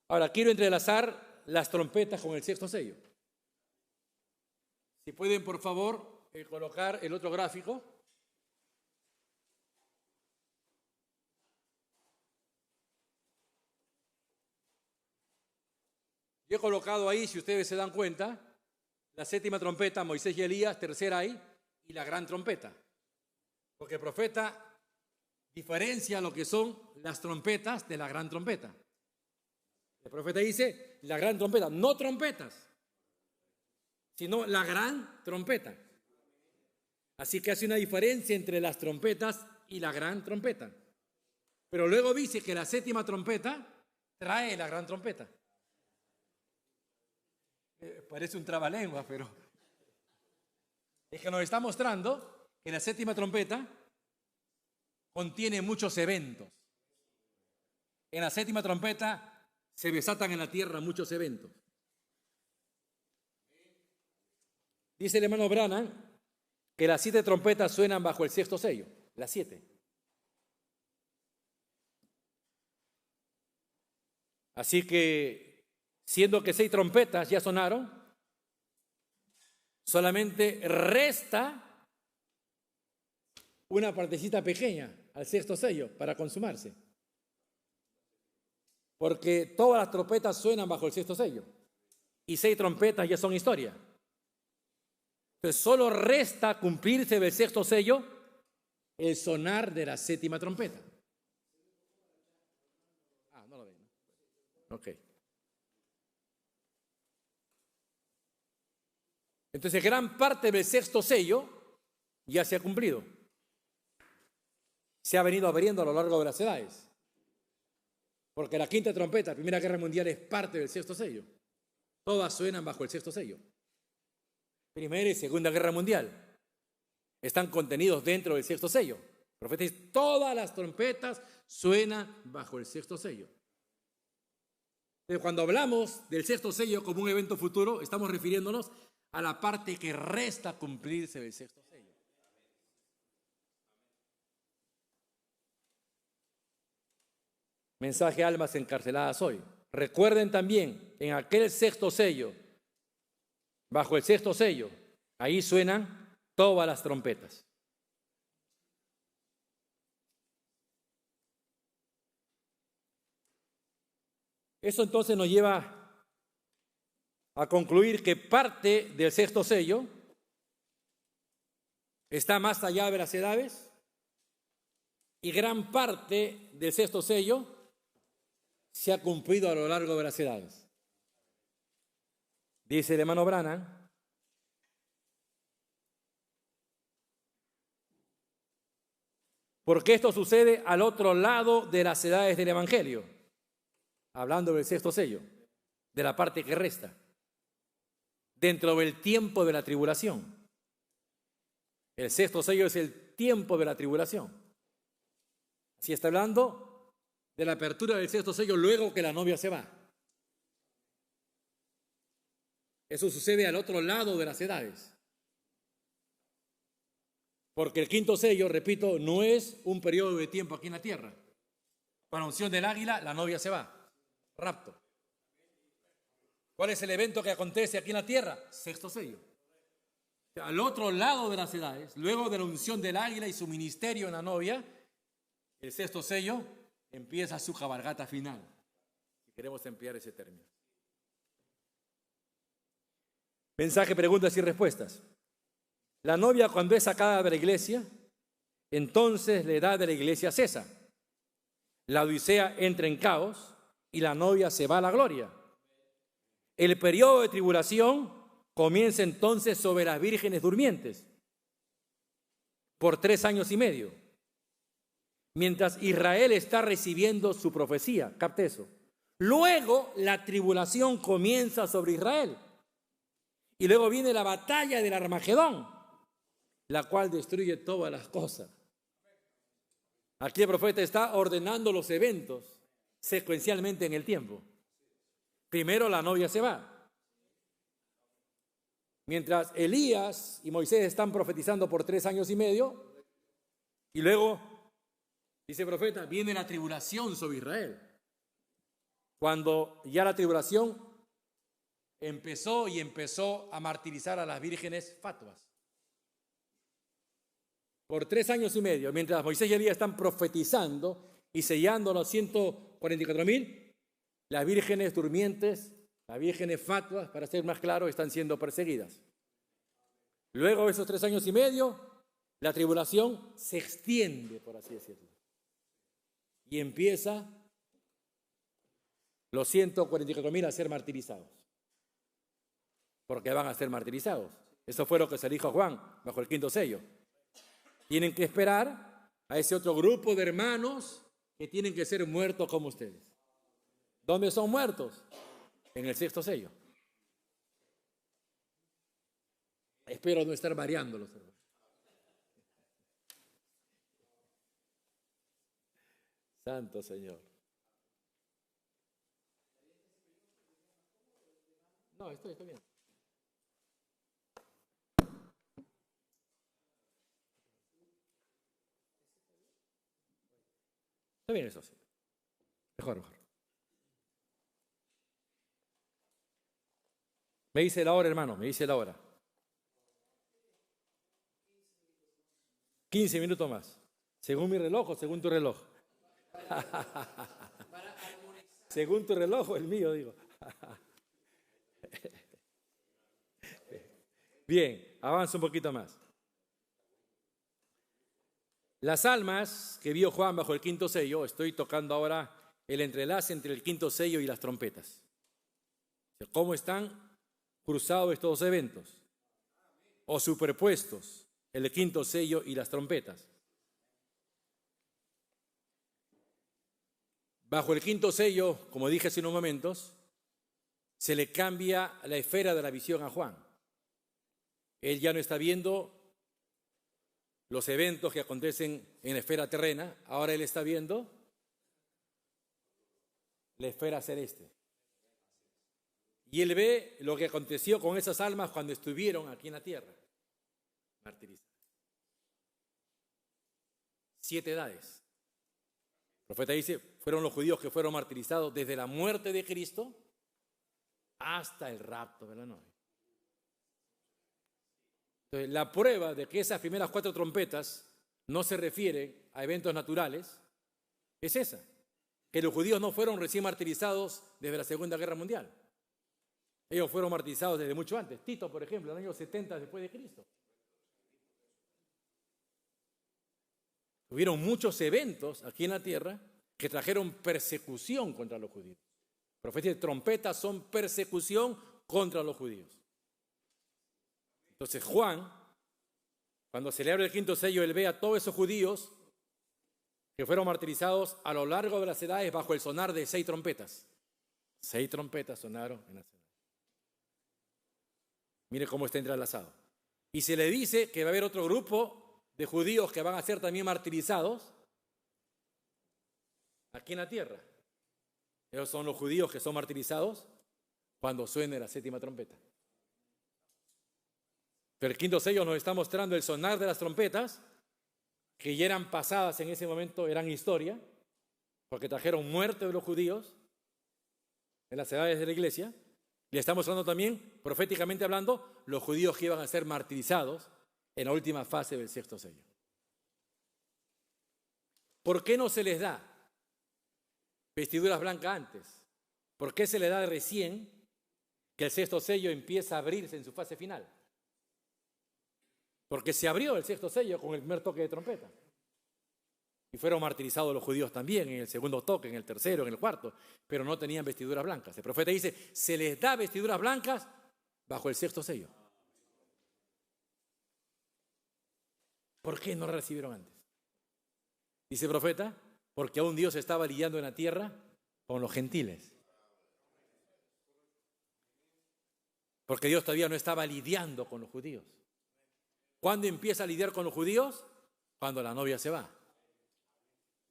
Ahora, quiero entrelazar las trompetas con el 6.º sello. Si pueden, por favor, colocar el otro gráfico. Yo he colocado ahí, si ustedes se dan cuenta, la 7ª trompeta, Moisés y Elías, tercera ahí, y la gran trompeta. Porque el profeta diferencia lo que son las trompetas de la gran trompeta. El profeta dice, la gran trompeta, no trompetas, sino la gran trompeta. Así que hace una diferencia entre las trompetas y la gran trompeta. Pero luego dice que la 7ª trompeta trae la gran trompeta. Parece un trabalengua, pero es que nos está mostrando que la 7ª trompeta contiene muchos eventos. En la 7ª trompeta se desatan en la tierra muchos eventos. Dice el hermano Branham que las 7 trompetas suenan bajo el 6.º sello, las 7. Así que, siendo que 6 trompetas ya sonaron, solamente resta una partecita pequeña al 6.º sello para consumarse. Porque todas las trompetas suenan bajo el 6.º sello. Y 6 trompetas ya son historia. Entonces solo resta cumplirse del 6.º sello el sonar de la 7ª trompeta. No lo ven, ¿no? Ok. Entonces, gran parte del sexto sello ya se ha cumplido. Se ha venido abriendo a lo largo de las edades. Porque la quinta trompeta, Primera Guerra Mundial, es parte del sexto sello. Todas suenan bajo el sexto sello. Primera y Segunda Guerra Mundial están contenidos dentro del sexto sello. El profeta dice, todas las trompetas suenan bajo el sexto sello. Entonces, cuando hablamos del sexto sello como un evento futuro, estamos refiriéndonos a la parte que resta cumplirse del sexto sello. Mensaje a almas encarceladas hoy. Recuerden también, en aquel sexto sello, bajo el sexto sello, ahí suenan todas las trompetas. Eso entonces nos lleva a concluir que parte del sexto sello está más allá de las edades y gran parte del sexto sello se ha cumplido a lo largo de las edades. Dice el hermano Branham, porque esto sucede al otro lado de las edades del Evangelio, hablando del sexto sello, de la parte que resta, dentro del tiempo de la tribulación. El sexto sello es el tiempo de la tribulación. Así está hablando de la apertura del sexto sello luego que la novia se va. Eso sucede al otro lado de las edades. Porque el quinto sello, repito, no es un periodo de tiempo aquí en la tierra. Con la unción del águila, la novia se va. Rapto. ¿Cuál es el evento que acontece aquí en la tierra? Sexto sello. Al otro lado de las edades, luego de la unción del águila y su ministerio en la novia, el sexto sello empieza su cabalgata final. Si queremos emplear ese término. Mensaje, preguntas y respuestas. La novia, cuando es sacada de la iglesia, entonces la edad de la iglesia cesa. La odisea entra en caos y la novia se va a la gloria. El periodo de tribulación comienza entonces sobre las vírgenes durmientes por 3 años y medio, mientras Israel está recibiendo su profecía. Capte eso. Luego la tribulación comienza sobre Israel y luego viene la batalla del Armagedón, la cual destruye todas las cosas. Aquí el profeta está ordenando los eventos secuencialmente en el tiempo. Primero la novia se va. Mientras Elías y Moisés están profetizando por 3 años y medio, y luego, dice el profeta, viene la tribulación sobre Israel. Cuando ya la tribulación empezó a martirizar a las vírgenes fatuas. Por 3 años y medio, mientras Moisés y Elías están profetizando y sellando a los 144,000, las vírgenes durmientes, las vírgenes fatuas, para ser más claro, están siendo perseguidas. Luego de esos 3 años y medio, la tribulación se extiende, por así decirlo. Y empieza los 144,000 a ser martirizados. Porque van a ser martirizados. Eso fue lo que se dijo a Juan bajo el quinto sello. Tienen que esperar a ese otro grupo de hermanos que tienen que ser muertos como ustedes. ¿Dónde son muertos? En el sexto sello. Espero no estar variándolos, hermanos. Santo Señor. No, estoy bien. Está bien eso, sí. Mejor. Me dice la hora, hermano, me dice la hora. 15 minutos más. Según mi reloj o según tu reloj. Según tu reloj o el mío, digo. Bien, avanza un poquito más. Las almas que vio Juan bajo el quinto sello, estoy tocando ahora el entrelace entre el quinto sello y las trompetas. ¿Cómo están cruzados estos dos eventos? O superpuestos, el quinto sello y las trompetas. Bajo el quinto sello, como dije hace unos momentos, se le cambia la esfera de la visión a Juan. Él ya no está viendo los eventos que acontecen en la esfera terrena, ahora él está viendo la esfera celeste. Y él ve lo que aconteció con esas almas cuando estuvieron aquí en la tierra, martirizadas. 7 edades. El profeta dice, fueron los judíos que fueron martirizados desde la muerte de Cristo hasta el rapto de la novia. Entonces, la prueba de que esas primeras 4 trompetas no se refieren a eventos naturales es esa, que los judíos no fueron recién martirizados desde la Segunda Guerra Mundial. Ellos fueron martirizados desde mucho antes. Tito, por ejemplo, en el año 70 después de Cristo. Hubieron muchos eventos aquí en la tierra que trajeron persecución contra los judíos. Profecías de trompetas son persecución contra los judíos. Entonces Juan, cuando se le abre el quinto sello, él ve a todos esos judíos que fueron martirizados a lo largo de las edades bajo el sonar de 6 trompetas. 6 trompetas sonaron en las edades. Mire cómo está entrelazado. Y se le dice que va a haber otro grupo de judíos que van a ser también martirizados aquí en la tierra. Esos son los judíos que son martirizados cuando suene la 7ª trompeta. Pero el quinto sello nos está mostrando el sonar de las trompetas, que ya eran pasadas en ese momento, eran historia, porque trajeron muerte de los judíos en las edades de la iglesia. Le estamos hablando también, proféticamente hablando, los judíos que iban a ser martirizados en la última fase del 6º sello. ¿Por qué no se les da vestiduras blancas antes? ¿Por qué se les da recién que el 6º sello empieza a abrirse en su fase final? Porque se abrió el 6º sello con el primer toque de trompeta. Y fueron martirizados los judíos también en el segundo toque, en el tercero, en el cuarto, pero no tenían vestiduras blancas. El profeta dice, se les da vestiduras blancas bajo el 6º sello. ¿Por qué no la recibieron antes? Dice el profeta, porque aún Dios estaba lidiando en la tierra con los gentiles. Porque Dios todavía no estaba lidiando con los judíos. ¿Cuándo empieza a lidiar con los judíos? Cuando la novia se va.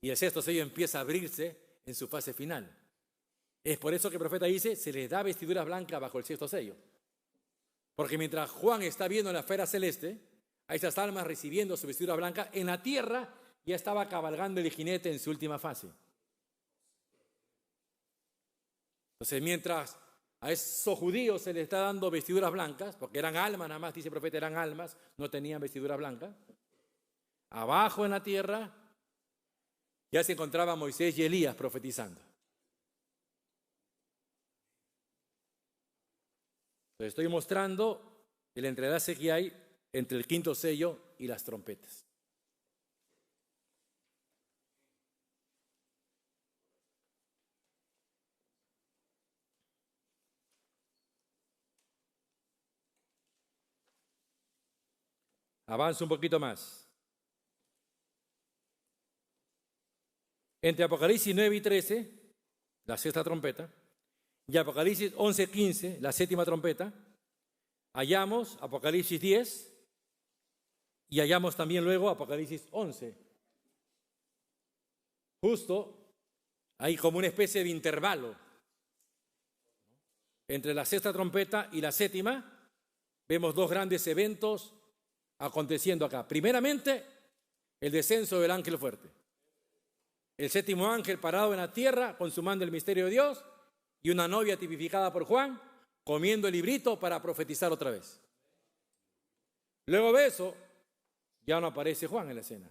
Y el 6º sello empieza a abrirse en su fase final. Es por eso que el profeta dice, se les da vestiduras blancas bajo el 6º sello. Porque mientras Juan está viendo en la esfera celeste, a esas almas recibiendo su vestidura blanca, en la tierra ya estaba cabalgando el jinete en su última fase. Entonces, mientras a esos judíos se les está dando vestiduras blancas, porque eran almas nada más, dice el profeta, eran almas, no tenían vestiduras blancas, abajo en la tierra ya se encontraban Moisés y Elías profetizando. Entonces estoy mostrando el entrelace que hay entre el 5.º sello y las trompetas. Avanzo un poquito más. Entre Apocalipsis 9 y 13, la 6ª trompeta, y Apocalipsis 11, 15, la 7ª trompeta, hallamos Apocalipsis 10 y hallamos también luego Apocalipsis 11. Justo hay como una especie de intervalo entre la 6ª trompeta y la 7ª. Vemos 2 grandes eventos aconteciendo acá. Primeramente, el descenso del ángel fuerte. El 7º ángel parado en la tierra, consumando el misterio de Dios, y una novia tipificada por Juan, comiendo el librito para profetizar otra vez. Luego de eso, ya no aparece Juan en la escena.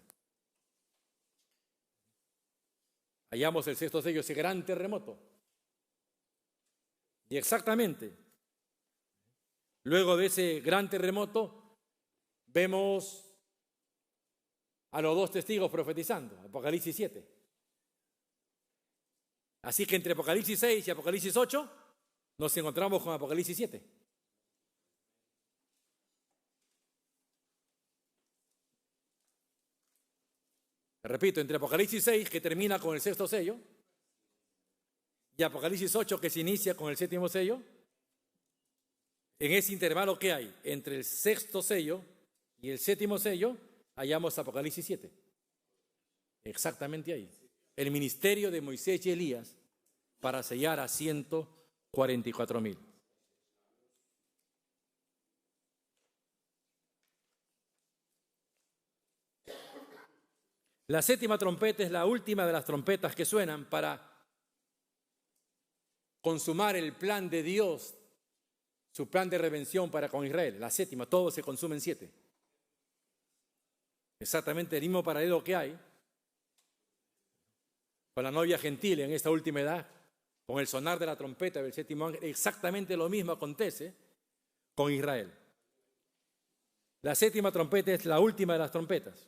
Hallamos el 6º sello, ese gran terremoto. Y exactamente, luego de ese gran terremoto, vemos a los 2 testigos profetizando, Apocalipsis 7. Así que entre Apocalipsis 6 y Apocalipsis 8 nos encontramos con Apocalipsis 7. Repito, entre Apocalipsis 6, que termina con el sexto sello, y Apocalipsis 8, que se inicia con el séptimo sello, en ese intervalo que hay entre el sexto sello y el séptimo sello, hallamos Apocalipsis 7. Exactamente ahí. El ministerio de Moisés y Elías para sellar a 144,000. La séptima trompeta es la última de las trompetas que suenan para consumar el plan de Dios, su plan de redención para con Israel. La séptima, todo se consume en 7. Exactamente el mismo paralelo que hay con la novia gentil en esta última edad, con el sonar de la trompeta del séptimo ángel. Exactamente lo mismo acontece con Israel. La séptima trompeta es la última de las trompetas.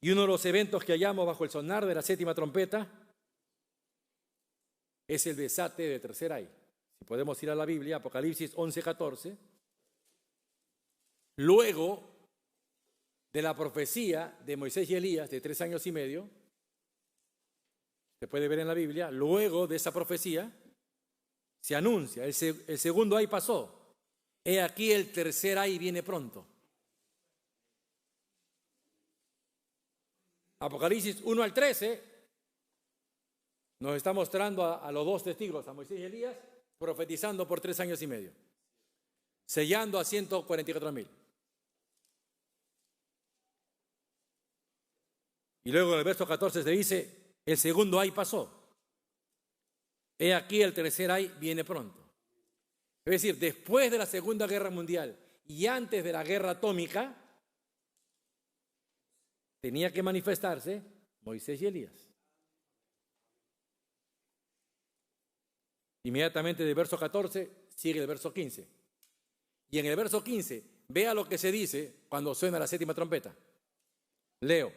Y uno de los eventos que hallamos bajo el sonar de la séptima trompeta es el desate de tercer ay. Si podemos ir a la Biblia, Apocalipsis 11:14. Luego de la profecía de Moisés y Elías de 3 años y medio, se puede ver en la Biblia, luego de esa profecía se anuncia, el segundo ay pasó. He aquí el tercer ay viene pronto. Apocalipsis 1 al 13 nos está mostrando a los dos testigos, a Moisés y Elías, profetizando por 3 años y medio, sellando a 144,000. Y luego en el verso 14 se dice, el segundo ay pasó. He aquí el tercer ay viene pronto. Es decir, después de la Segunda Guerra Mundial y antes de la guerra atómica, tenía que manifestarse Moisés y Elías. Inmediatamente del verso 14 sigue el verso 15. Y en el verso 15, vea lo que se dice cuando suena la séptima trompeta. Leo,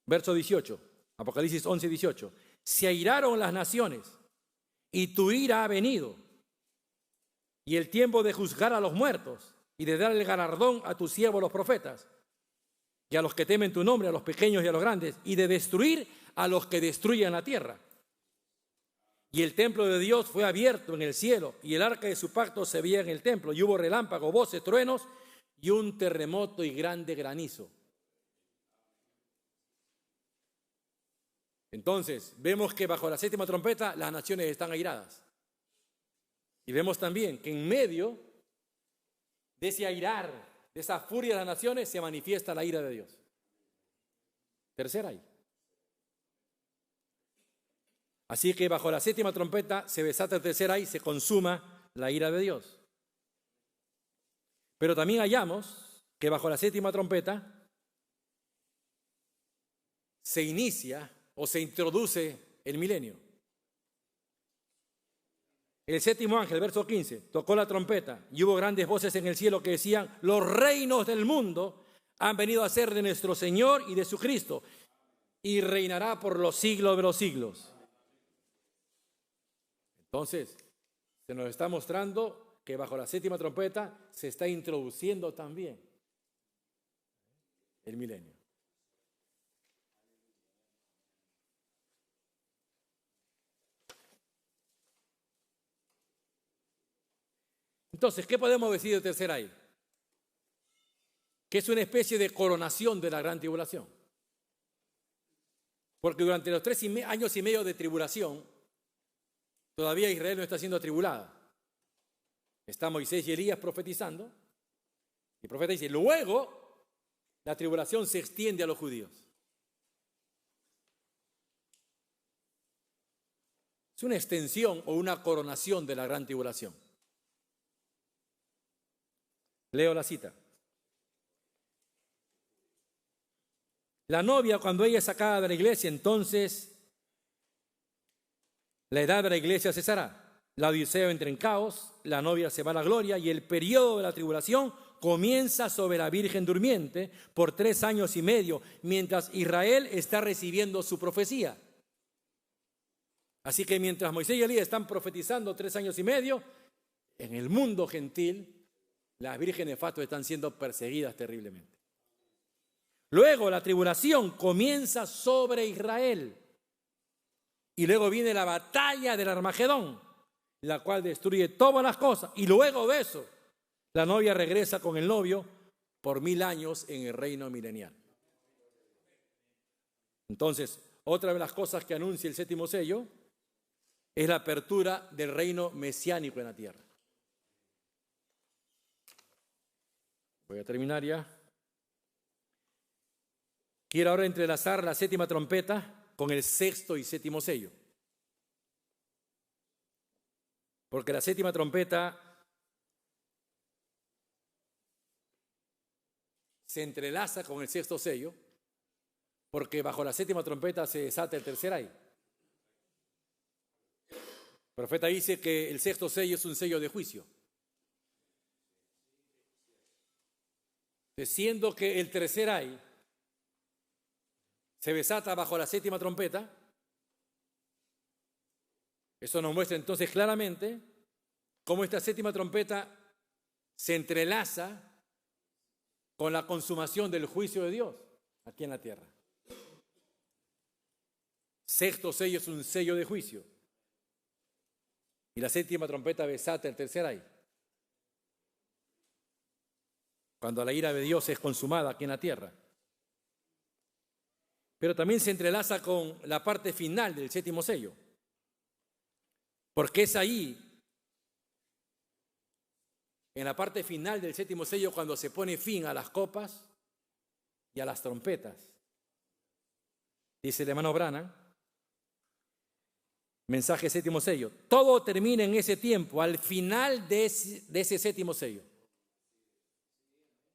verso 18, Apocalipsis 11:18. Se airaron las naciones y tu ira ha venido, y el tiempo de juzgar a los muertos y de dar el galardón a tus siervos los profetas, y a los que temen tu nombre, a los pequeños y a los grandes, y de destruir a los que destruyen la tierra. Y el templo de Dios fue abierto en el cielo, y el arca de su pacto se veía en el templo, y hubo relámpagos, voces, truenos, y un terremoto y grande granizo. Entonces, vemos que bajo la séptima trompeta las naciones están airadas. Y vemos también que en medio de ese airar, de esa furia de las naciones, se manifiesta la ira de Dios. Tercer ay. Así que bajo la séptima trompeta se desata el tercer ay y se consuma la ira de Dios. Pero también hallamos que bajo la séptima trompeta se inicia o se introduce el milenio. El séptimo ángel, verso 15, tocó la trompeta y hubo grandes voces en el cielo que decían, los reinos del mundo han venido a ser de nuestro Señor y de su Cristo, y reinará por los siglos de los siglos. Entonces, se nos está mostrando que bajo la séptima trompeta se está introduciendo también el milenio. Entonces, ¿qué podemos decir del tercer ay? Que es una especie de coronación de la gran tribulación. Porque durante los 3 años y medio de tribulación, todavía Israel no está siendo atribulada. Está Moisés y Elías profetizando. Y el profeta dice, luego la tribulación se extiende a los judíos. Es una extensión o una coronación de la gran tribulación. Leo la cita. La novia, cuando ella es sacada de la iglesia, entonces la edad de la iglesia cesará. La odisea entra en caos, la novia se va a la gloria y el periodo de la tribulación comienza sobre la virgen durmiente por 3 años y medio, mientras Israel está recibiendo su profecía. Así que mientras Moisés y Elías están profetizando 3 años y medio, en el mundo gentil, las vírgenes fatuas están siendo perseguidas terriblemente. Luego la tribulación comienza sobre Israel. Y luego viene la batalla del Armagedón, la cual destruye todas las cosas. Y luego de eso, la novia regresa con el novio por 1000 años en el reino milenial. Entonces, otra de las cosas que anuncia el 7º sello es la apertura del reino mesiánico en la tierra. Voy a terminar ya. Quiero ahora entrelazar la 7ª trompeta con el 6º y 7º sello. Porque la 7ª trompeta se entrelaza con el 6º sello, porque bajo la 7ª trompeta se desata el tercer ay. El profeta dice que el 6º sello es un sello de juicio. Siendo que el tercer ay se desata bajo la 7ª trompeta, eso nos muestra entonces claramente cómo esta 7ª trompeta se entrelaza con la consumación del juicio de Dios aquí en la tierra. 6º sello es un sello de juicio. Y la 7ª trompeta desata el tercer ay. Cuando la ira de Dios es consumada aquí en la tierra. Pero también se entrelaza con la parte final del 7º sello. Porque es ahí, en la parte final del 7º sello, cuando se pone fin a las copas y a las trompetas. Dice el hermano Branham, mensaje 7º sello. Todo termina en ese tiempo, al final de ese 7º sello.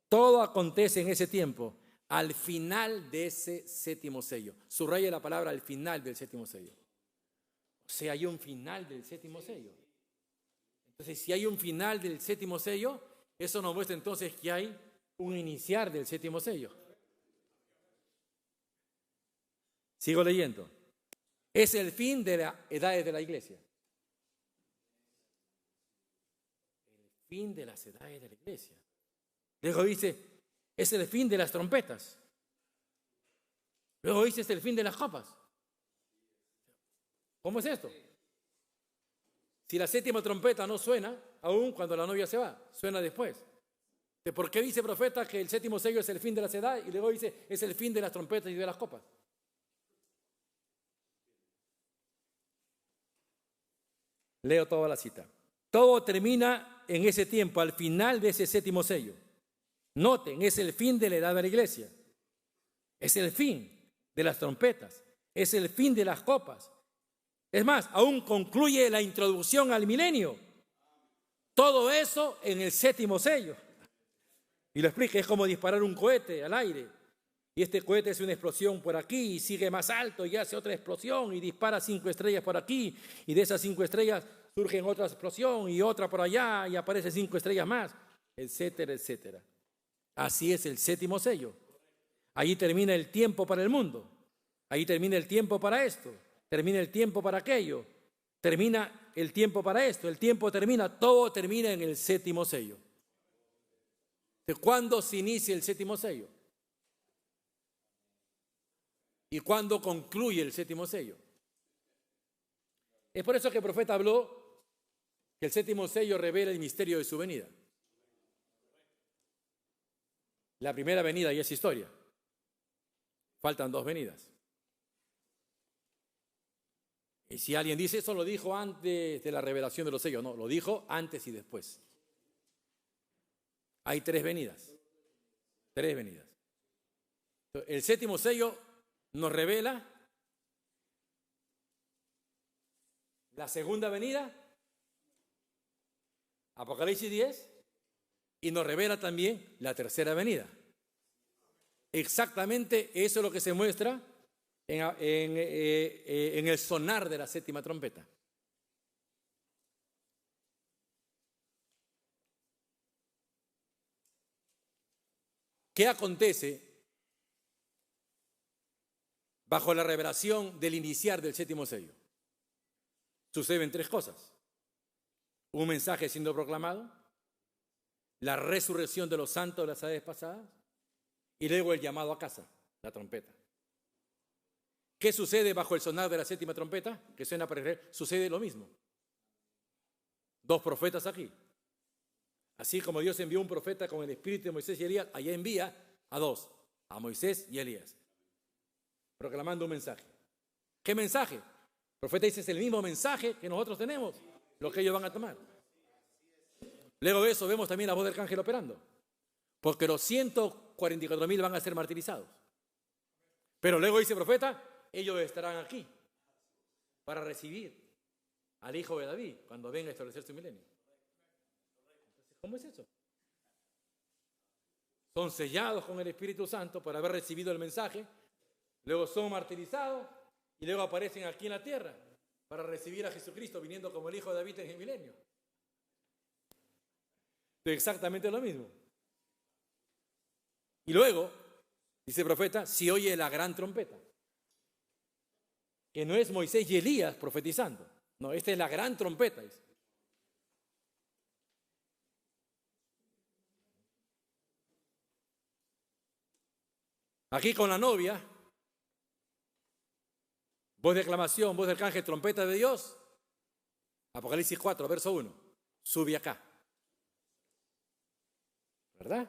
Todo acontece en ese tiempo, al final de ese 7º sello. Subraya la palabra al final del 7º sello. O sea, hay un final del 7º sello. Entonces, si hay un final del 7º sello, eso nos muestra entonces que hay un iniciar del 7º sello. Sigo leyendo. Es el fin de las edades de la iglesia. El fin de las edades de la iglesia. Luego dice, es el fin de las trompetas. Luego dice, es el fin de las copas. ¿Cómo es esto? Si la 7ª trompeta no suena, aún cuando la novia se va, suena después. ¿Por qué dice el profeta que el 7º sello es el fin de las edades y luego dice, es el fin de las trompetas y de las copas? Leo toda la cita. Todo termina en ese tiempo, al final de ese 7º sello. Noten, es el fin de la edad de la iglesia. Es el fin de las trompetas. Es el fin de las copas. Es más, aún concluye la introducción al milenio. Todo eso en el 7º sello. Y lo explica, es como disparar un cohete al aire. Y este cohete hace una explosión por aquí y sigue más alto y hace otra explosión y dispara 5 estrellas por aquí. Y de esas 5 estrellas surgen otra explosión y otra por allá y aparecen 5 estrellas más, etcétera, etcétera. Así es el 7º sello. Allí termina el tiempo para el mundo. Ahí termina el tiempo para esto. Termina el tiempo para aquello. Termina el tiempo para esto. El tiempo termina. Todo termina en el 7º sello. ¿De cuándo se inicia el 7º sello? ¿Y cuándo concluye el 7º sello? Es por eso que el profeta habló que el 7º sello revela el misterio de su venida. La primera venida ya es historia. Faltan 2 venidas. Y si alguien dice, eso lo dijo antes de la revelación de los sellos. No, lo dijo antes y después. Hay 3 venidas. 3 venidas. El 7º sello nos revela la segunda venida, Apocalipsis 10, y nos revela también la tercera venida. Exactamente eso es lo que se muestra en el sonar de la 7ª trompeta. ¿Qué acontece bajo la revelación del iniciar del 7º sello? suceden tres cosas. Un mensaje siendo proclamado, la resurrección de los santos de las edades pasadas y luego el llamado a casa, la trompeta. ¿Qué sucede bajo el sonar de la séptima trompeta? Que suena para Israel. Sucede lo mismo. Dos profetas aquí. Así como Dios envió un profeta con el espíritu de Moisés y Elías, allá envía a dos, a Moisés y Elías, proclamando un mensaje. ¿Qué mensaje? El profeta dice, es el mismo mensaje que nosotros tenemos, lo que ellos van a tomar. Luego de eso vemos también la voz del arcángel operando, porque los 144.000 van a ser martirizados. Pero luego dice el profeta, ellos estarán aquí para recibir al hijo de David cuando venga a establecer su milenio. ¿Cómo es eso? Son sellados con el Espíritu Santo por haber recibido el mensaje, luego son martirizados y luego aparecen aquí en la tierra para recibir a Jesucristo viniendo como el hijo de David en el milenio. Es exactamente lo mismo. Y luego, dice el profeta, si oye la gran trompeta, que no es Moisés y Elías profetizando, no, esta es la gran trompeta. Dice. Aquí con la novia, voz de aclamación, voz del arcángel, trompeta de Dios, Apocalipsis 4, verso 1, sube acá. ¿Verdad?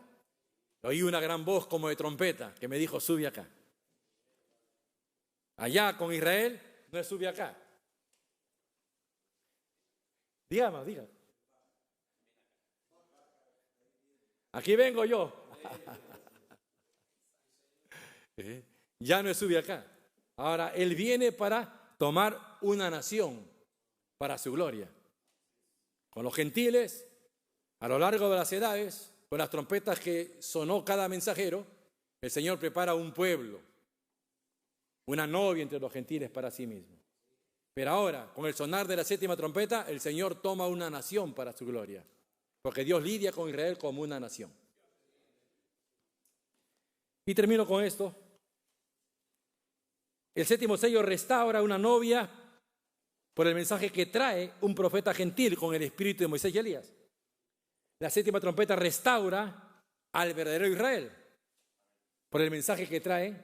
Oí una gran voz como de trompeta que me dijo, sube acá. Allá con Israel, no es sube acá. Dígame, dígame. Aquí vengo yo. Ya no es sube acá. Ahora, Él viene para tomar una nación para su gloria. Con los gentiles, a lo largo de las edades, con las trompetas que sonó cada mensajero, el Señor prepara un pueblo, una novia entre los gentiles para sí mismo. Pero ahora, con el sonar de la séptima trompeta, el Señor toma una nación para su gloria, porque Dios lidia con Israel como una nación. Y termino con esto. El séptimo sello restaura una novia por el mensaje que trae un profeta gentil con el espíritu de Moisés y Elías. La séptima trompeta restaura al verdadero Israel por el mensaje que traen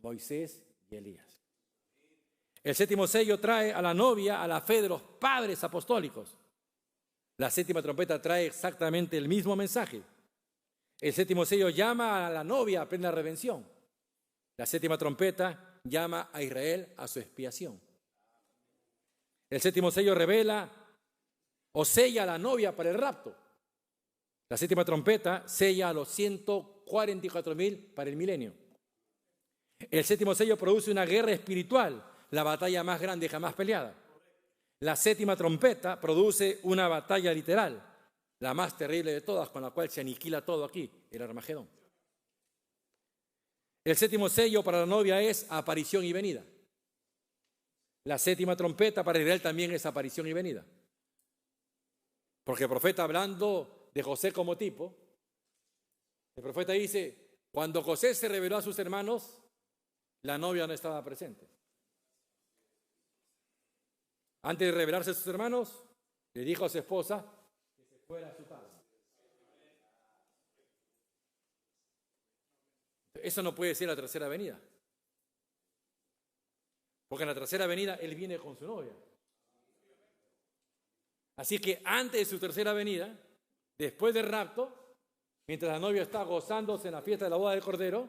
Moisés y Elías. El séptimo sello trae a la novia a la fe de los padres apostólicos. La séptima trompeta trae exactamente el mismo mensaje. El séptimo sello llama a la novia a plena redención. La séptima trompeta llama a Israel a su expiación. El séptimo sello revela o sella a la novia para el rapto. La séptima trompeta sella a los 144.000 para el milenio. El séptimo sello produce una guerra espiritual, la batalla más grande jamás peleada. La séptima trompeta produce una batalla literal, la más terrible de todas, con la cual se aniquila todo aquí, el Armagedón. El séptimo sello para la novia es aparición y venida. La séptima trompeta para Israel también es aparición y venida. Porque el profeta, hablando de José como tipo, el profeta dice, cuando José se reveló a sus hermanos, la novia no estaba presente. Antes de revelarse a sus hermanos, le dijo a su esposa que se fuera a su casa. Eso no puede ser la tercera venida. Porque en la tercera venida Él viene con su novia. Así que antes de su tercera venida, después del rapto, mientras la novia está gozándose en la fiesta de la boda del Cordero,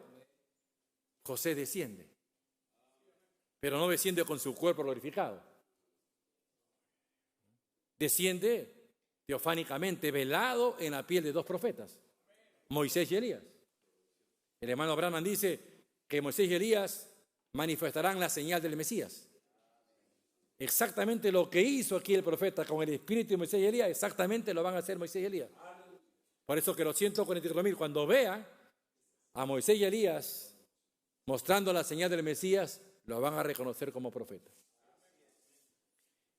José desciende. Pero no desciende con su cuerpo glorificado. Desciende teofánicamente, velado en la piel de dos profetas, Moisés y Elías. El hermano Branham dice que Moisés y Elías manifestarán la señal del Mesías. Exactamente lo que hizo aquí el profeta con el espíritu de Moisés y Elías, exactamente lo van a hacer Moisés y Elías. Por eso que los 144.000, cuando vean a Moisés y Elías mostrando la señal del Mesías, lo van a reconocer como profeta.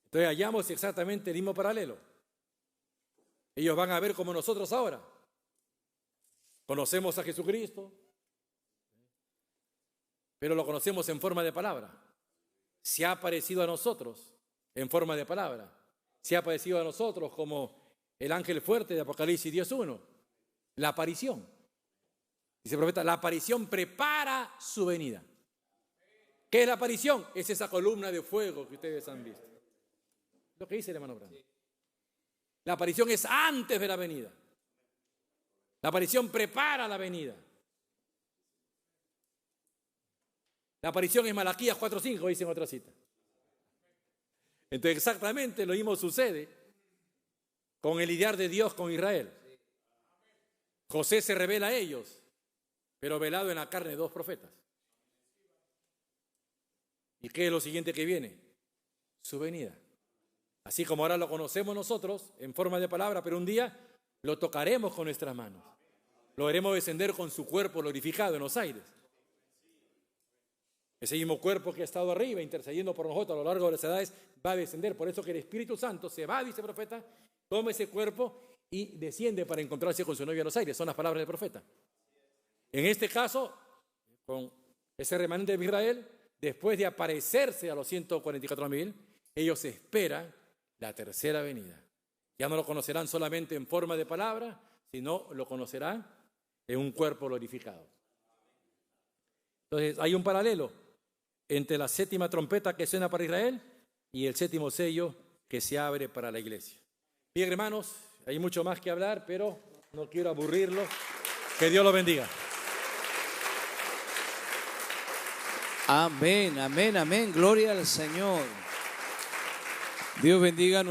Entonces hallamos exactamente el mismo paralelo. Ellos van a ver como nosotros ahora. Conocemos a Jesucristo, pero lo conocemos en forma de palabra. Se ha parecido a nosotros en forma de palabra. Se ha aparecido a nosotros como el ángel fuerte de Apocalipsis 10:1, la aparición. Dice el profeta, la aparición prepara su venida. ¿Qué es la aparición? Es esa columna de fuego que ustedes han visto. Lo que dice el hermano Branham. La aparición es antes de la venida. La aparición prepara la venida. La aparición es Malaquías 4:5, dice en otra cita. Entonces exactamente lo mismo sucede con el lidiar de Dios con Israel. José se revela a ellos, pero velado en la carne de 2 profetas. ¿Y qué es lo siguiente que viene? Su venida. Así como ahora lo conocemos nosotros en forma de palabra, pero un día lo tocaremos con nuestras manos. Lo veremos descender con su cuerpo glorificado en los aires. Ese mismo cuerpo que ha estado arriba intercediendo por nosotros a lo largo de las edades va a descender. Por eso que el Espíritu Santo se va, dice el profeta, toma ese cuerpo y desciende para encontrarse con su novia en los aires. Son las palabras del profeta. En este caso, con ese remanente de Israel, después de aparecerse a los 144,000, ellos esperan la tercera venida. Ya no lo conocerán solamente en forma de palabra, sino lo conocerán en un cuerpo glorificado. Entonces, hay un paralelo entre la 7ª trompeta que suena para Israel y el 7º sello que se abre para la iglesia. Bien, hermanos, hay mucho más que hablar, pero no quiero aburrirlos. Que Dios los bendiga. Amén, amén, amén. Gloria al Señor. Dios bendiga a